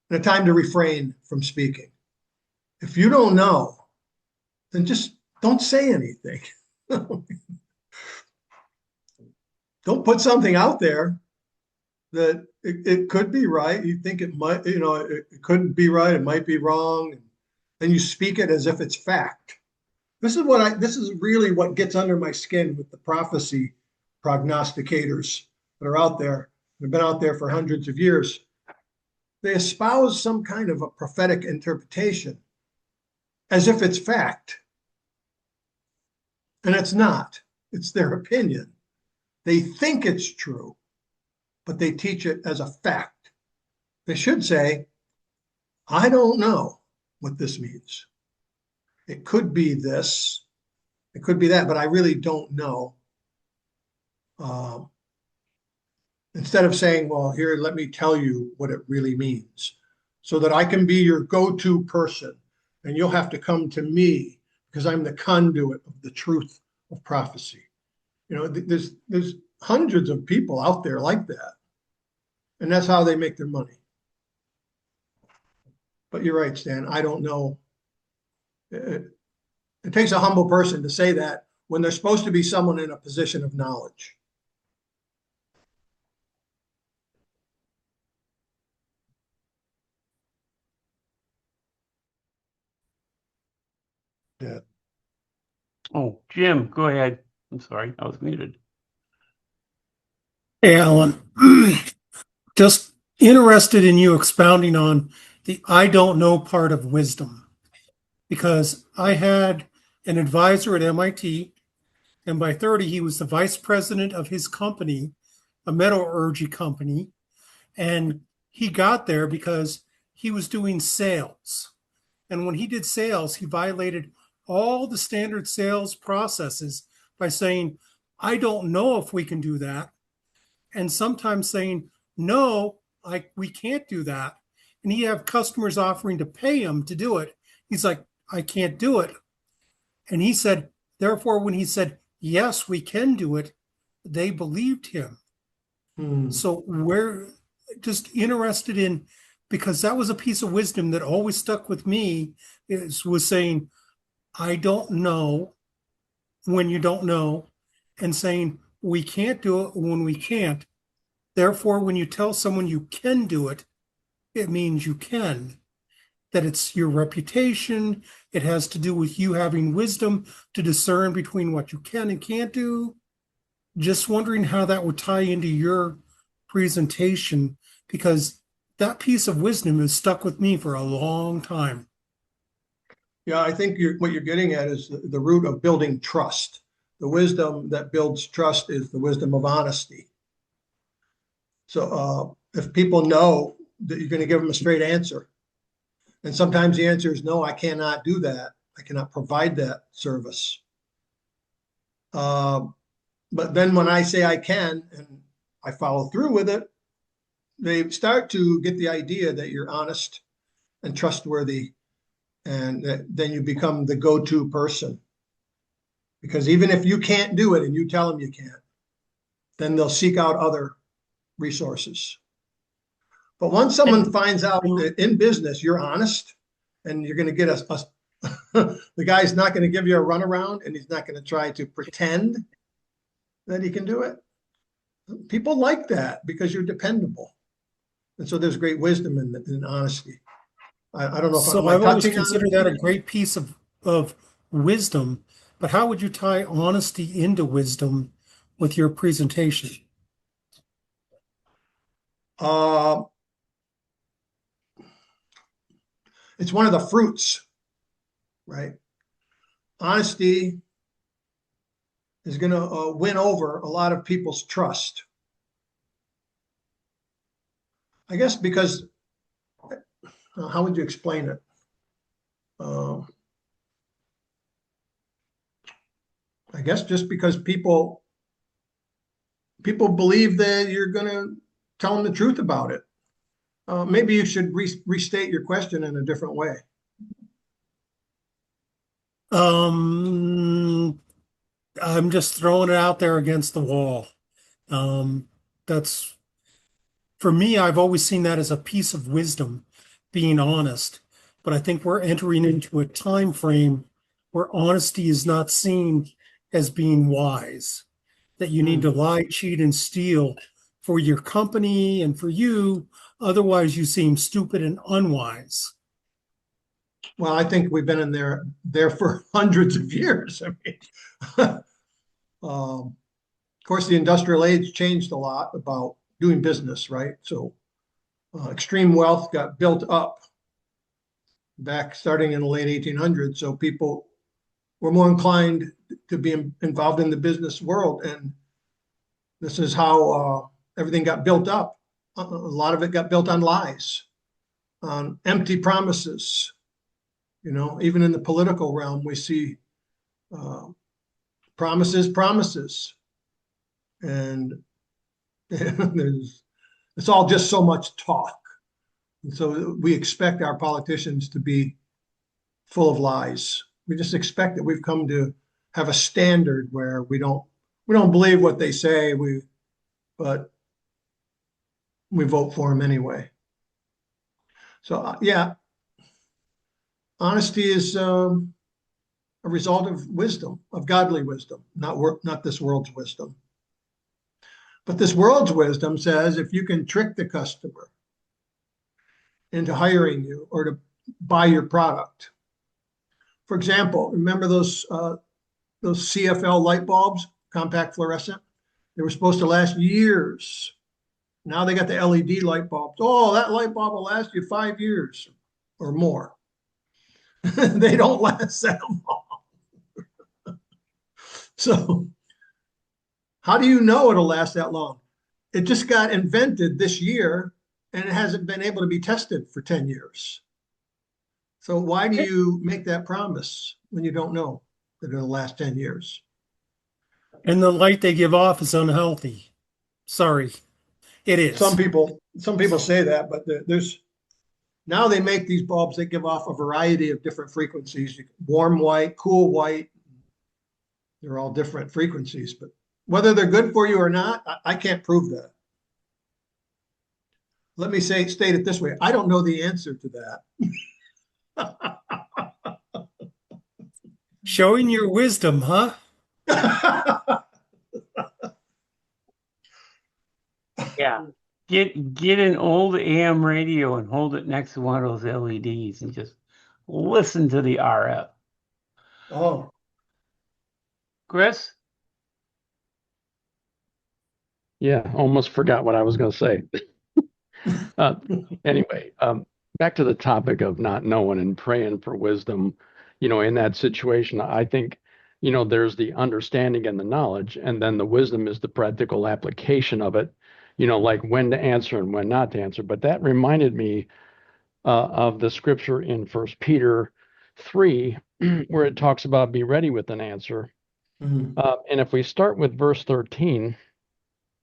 and a time to refrain from speaking. If you don't know, then just don't say anything. Don't put something out there that it could be right. You think it might, it couldn't be right. It might be wrong. And you speak it as if it's fact. This is really what gets under my skin with the prophecy prognosticators that are out there. They've been out there for hundreds of years. They espouse some kind of a prophetic interpretation as if it's fact. And it's not. It's their opinion. They think it's true. but they teach it as a fact. They should say, I don't know what this means. It could be this, it could be that, but I really don't know. Instead of saying, well, here, let me tell you what it really means, so that I can be your go-to person, and you'll have to come to me because I'm the conduit of the truth of prophecy. You know, there's hundreds of people out there like that, and that's how they make their money. But you're right, Stan. I don't know. It takes a humble person to say that when there's supposed to be someone in a position of knowledge. Yeah. Oh, Jim, go ahead. I'm sorry, I was muted. Hey, Alan, just interested in you expounding on the I don't know part of wisdom, because I had an advisor at MIT, and by 30, he was the vice president of his company, a metallurgy company. And he got there because he was doing sales. And when he did sales, he violated all the standard sales processes by saying, I don't know if we can do that. And sometimes saying, no, we can't do that. And he have customers offering to pay him to do it. He's like, I can't do it. And he said, therefore, when he said, yes, we can do it, they believed him. So we're just interested in, because that was a piece of wisdom that always stuck with me, was saying, I don't know when you don't know, and saying we can't do it when we can't. Therefore, when you tell someone you can do it, it means you can. That it's your reputation. It has to do with you having wisdom to discern between what you can and can't do. Just wondering how that would tie into your presentation, because that piece of wisdom has stuck with me for a long time. Yeah, I think what you're getting at is the root of building trust. The wisdom that builds trust is the wisdom of honesty. So if people know that you're going to give them a straight answer, and sometimes the answer is no, I cannot do that. I cannot provide that service. But then when I say I can and I follow through with it, they start to get the idea that you're honest and trustworthy, and then you become the go-to person. Because even if you can't do it and you tell them you can't, then they'll seek out other resources. But once someone finds out that in business you're honest and you're going to get the guy's not going to give you a runaround, and he's not going to try to pretend that he can do it. People like that because you're dependable. And so there's great wisdom in honesty. I don't know if so I've always considered that a great piece of wisdom, but how would you tie honesty into wisdom with your presentation? It's one of the fruits, right? Honesty is going to win over a lot of people's trust. I guess because, how would you explain it? I guess just because people believe that you're going to tell them the truth about it. Maybe you should restate your question in a different way. I'm just throwing it out there against the wall. That's, for me, I've always seen that as a piece of wisdom, being honest. But I think we're entering into a time frame where honesty is not seen as being wise, that you need to lie, cheat, and steal for your company and for you. Otherwise, you seem stupid and unwise. Well, I think we've been in there for hundreds of years. I mean, of course, the industrial age changed a lot about doing business, right? So extreme wealth got built up back starting in the late 1800s. So people were more inclined to be involved in the business world. And this is how everything got built up. A lot of it got built on lies, on empty promises. Even in the political realm, we see promises, and it's all just so much talk. And so we expect our politicians to be full of lies. We just expect that we've come to have a standard where we don't believe what they say, but we vote for them anyway. So yeah, honesty is a result of wisdom, of godly wisdom, not this world's wisdom. But this world's wisdom says if you can trick the customer into hiring you or to buy your product. For example, remember those CFL light bulbs, compact fluorescent? They were supposed to last years. Now they got the LED light bulbs. Oh, that light bulb will last you 5 years or more. They don't last that long. So how do you know it'll last that long? It just got invented this year and it hasn't been able to be tested for 10 years. So why do you make that promise when you don't know that it'll last 10 years? And the light they give off is unhealthy. Sorry, it is. Some people say that, but now they make these bulbs that give off a variety of different frequencies. Warm white, cool white. They're all different frequencies, but whether they're good for you or not, I can't prove that. Let me state it this way. I don't know the answer to that. Showing your wisdom, huh? Yeah. Get an old AM radio and hold it next to one of those LEDs and just listen to the RF. Oh, Chris? Yeah, almost forgot what I was going to say. Anyway, back to the topic of not knowing and praying for wisdom. In that situation, I think, there's the understanding and the knowledge, and then the wisdom is the practical application of it, like when to answer and when not to answer. But that reminded me of the scripture in 1 Peter 3, where it talks about be ready with an answer. mhm. And if we start with verse 13,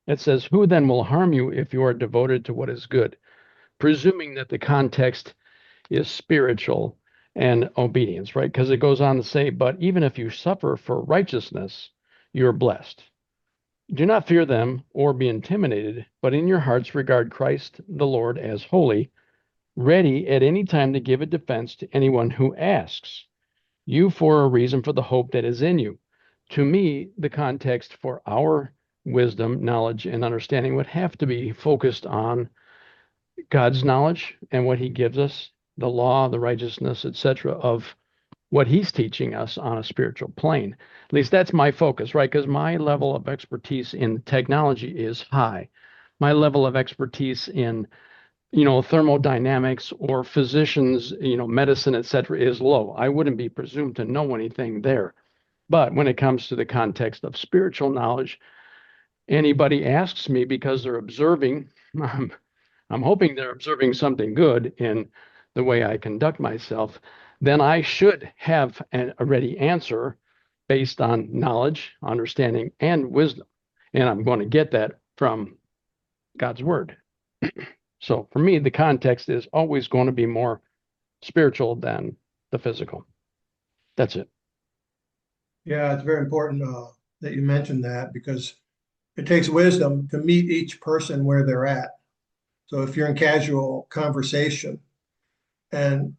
it says, who then will harm you if you are devoted to what is good? Presuming that the context is spiritual and obedience, right? Because it goes on to say, but even if you suffer for righteousness, you're blessed. Do not fear them or be intimidated, but in your hearts regard Christ the Lord as holy, ready at any time to give a defense to anyone who asks you for a reason for the hope that is in you. To me, the context for our wisdom, knowledge, and understanding would have to be focused on God's knowledge and what he gives us, the law, the righteousness, etc., of what he's teaching us on a spiritual plane. At least that's my focus, right? Because my level of expertise in technology is high. My level of expertise in, thermodynamics or physicians, medicine, etc., is low. I wouldn't be presumed to know anything there. But when it comes to the context of spiritual knowledge, anybody asks me because they're observing, I'm hoping they're observing something good in the way I conduct myself, then I should have a ready answer based on knowledge, understanding, and wisdom. And I'm going to get that from God's word. So for me, the context is always going to be more spiritual than the physical. That's it. Yeah, it's very important that you mentioned that because it takes wisdom to meet each person where they're at. So if you're in casual conversation and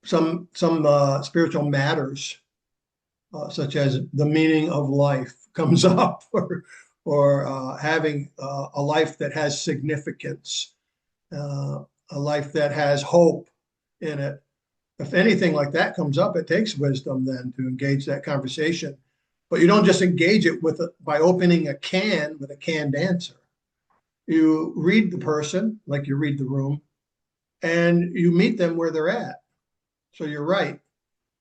some spiritual matters, such as the meaning of life comes up, or having a life that has significance, a life that has hope in it. If anything like that comes up, it takes wisdom then to engage that conversation. But you don't just engage it by opening a can with a canned answer. You read the person like you read the room, and you meet them where they're at. So you're right.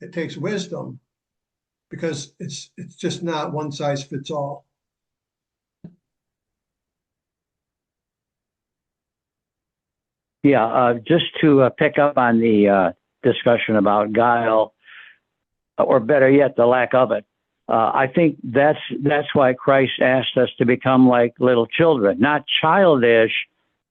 It takes wisdom because it's just not one size fits all. Yeah, just to pick up on the discussion about guile, or better yet, the lack of it. I think that's why Christ asked us to become like little children, not childish,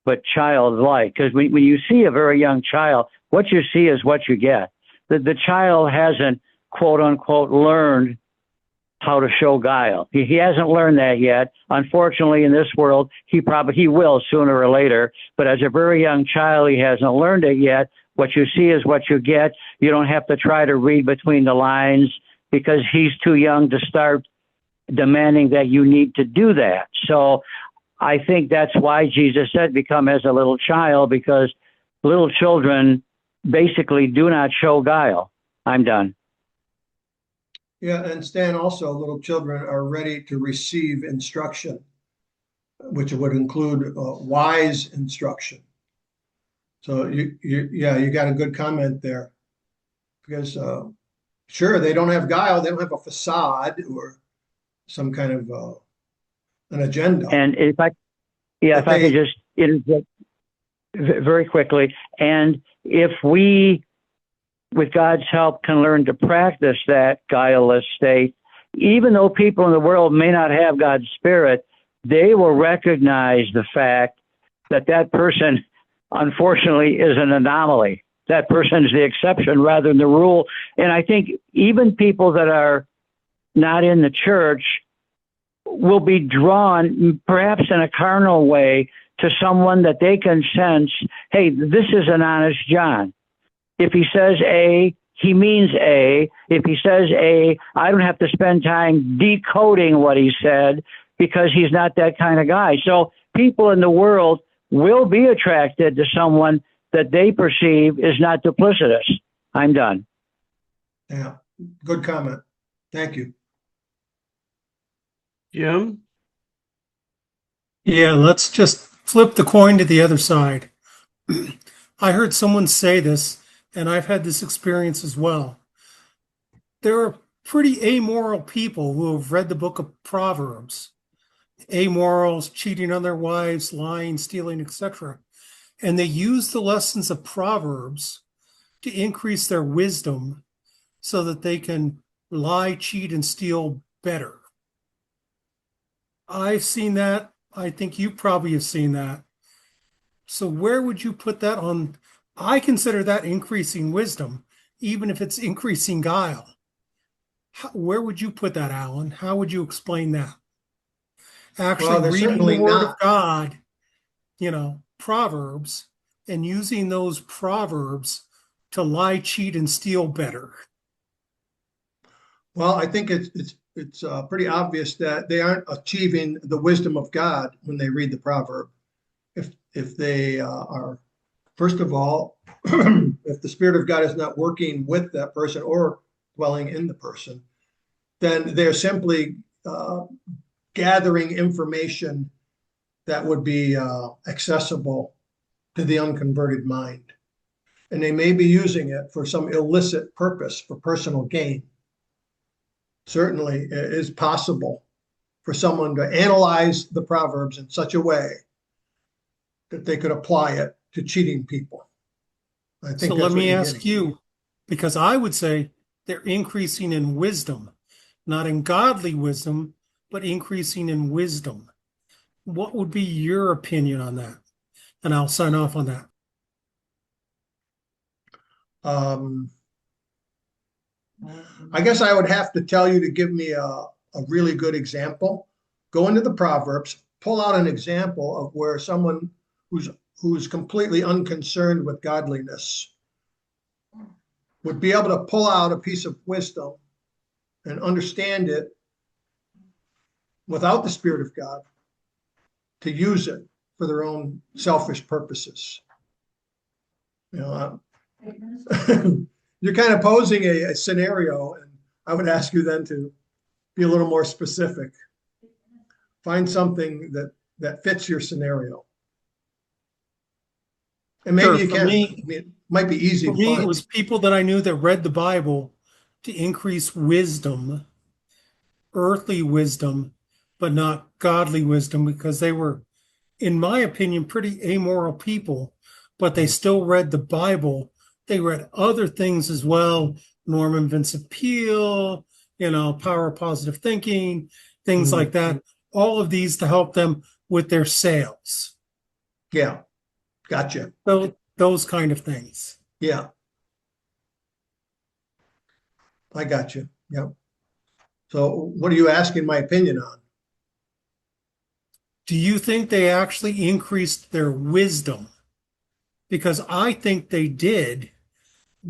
but childlike. Because when you see a very young child, what you see is what you get. The child hasn't, quote unquote, learned how to show guile. He hasn't learned that yet. Unfortunately, in this world, he will sooner or later. But as a very young child, he hasn't learned it yet. What you see is what you get. You don't have to try to read between the lines because he's too young to start demanding that you need to do that. So I think that's why Jesus said, become as a little child, because little children basically do not show guile. I'm done. Yeah, and Stan, also, little children are ready to receive instruction, which would include wise instruction. So you got a good comment there, because sure, they don't have guile, they don't have a facade or some kind of an agenda. And if I could just interject very quickly, and if we, with God's help, can learn to practice that guileless state, even though people in the world may not have God's Spirit, they will recognize the fact that that person, unfortunately, is an anomaly. That person is the exception rather than the rule. And I think even people that are not in the church will be drawn, perhaps in a carnal way, to someone that they can sense, hey, this is an honest John. If he says A, he means A. If he says A, I don't have to spend time decoding what he said because he's not that kind of guy. So people in the world will be attracted to someone that they perceive is not duplicitous. I'm done. Yeah, good comment. Thank you. Jim? Yeah, let's just flip the coin to the other side. I heard someone say this, and I've had this experience as well. There are pretty amoral people who have read the book of Proverbs. Amorals, cheating on their wives, lying, stealing, etc. And they use the lessons of Proverbs to increase their wisdom so that they can lie, cheat, and steal better. I've seen that. I think you probably have seen that. So where would you put that on? I consider that increasing wisdom, even if it's increasing guile. Where would you put that, Alan? How would you explain that? Actually reading the Word of God, Proverbs, and using those Proverbs to lie, cheat, and steal better. Well, I think it's pretty obvious that they aren't achieving the wisdom of God when they read the proverb. If they are, first of all, if the Spirit of God is not working with that person or dwelling in the person, then they're simply gathering information that would be accessible to the unconverted mind. And they may be using it for some illicit purpose, for personal gain. Certainly, it is possible for someone to analyze the Proverbs in such a way that they could apply it to cheating people. I think so let me ask you, because I would say they're increasing in wisdom, not in godly wisdom, but increasing in wisdom. What would be your opinion on that? And I'll sign off on that. I guess I would have to tell you to give me a really good example. Go into the Proverbs, pull out an example of where someone who's completely unconcerned with godliness would be able to pull out a piece of wisdom and understand it without the Spirit of God to use it for their own selfish purposes. You're kind of posing a scenario, and I would ask you then to be a little more specific. Find something that fits your scenario. And maybe you can. It might be easy for to me, find. It was people that I knew that read the Bible to increase wisdom, earthly wisdom, but not godly wisdom, because they were, in my opinion, pretty amoral people. but they still read the Bible. They read other things as well. Norman Vincent Peale, Power of Positive Thinking, things like that. All of these to help them with their sales. Yeah. Gotcha. So those kind of things. Yeah. I got you. Yep. So what are you asking my opinion on? Do you think they actually increased their wisdom? Because I think they did,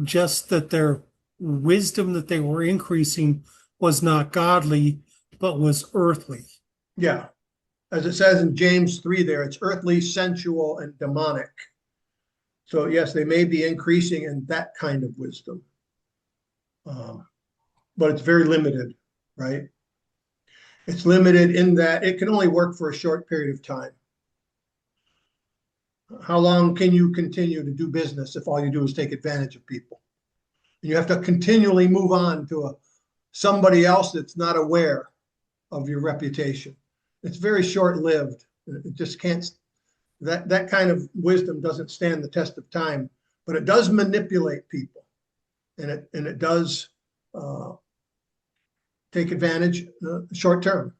just that their wisdom that they were increasing was not godly, but was earthly. Yeah. As it says in James 3 there, it's earthly, sensual, and demonic. So yes, they may be increasing in that kind of wisdom. But it's very limited, right? It's limited in that it can only work for a short period of time. How long can you continue to do business if all you do is take advantage of people? You have to continually move on to somebody else that's not aware of your reputation. It's very short-lived. It just can't, that kind of wisdom doesn't stand the test of time, but it does manipulate people, and it does take advantage short term.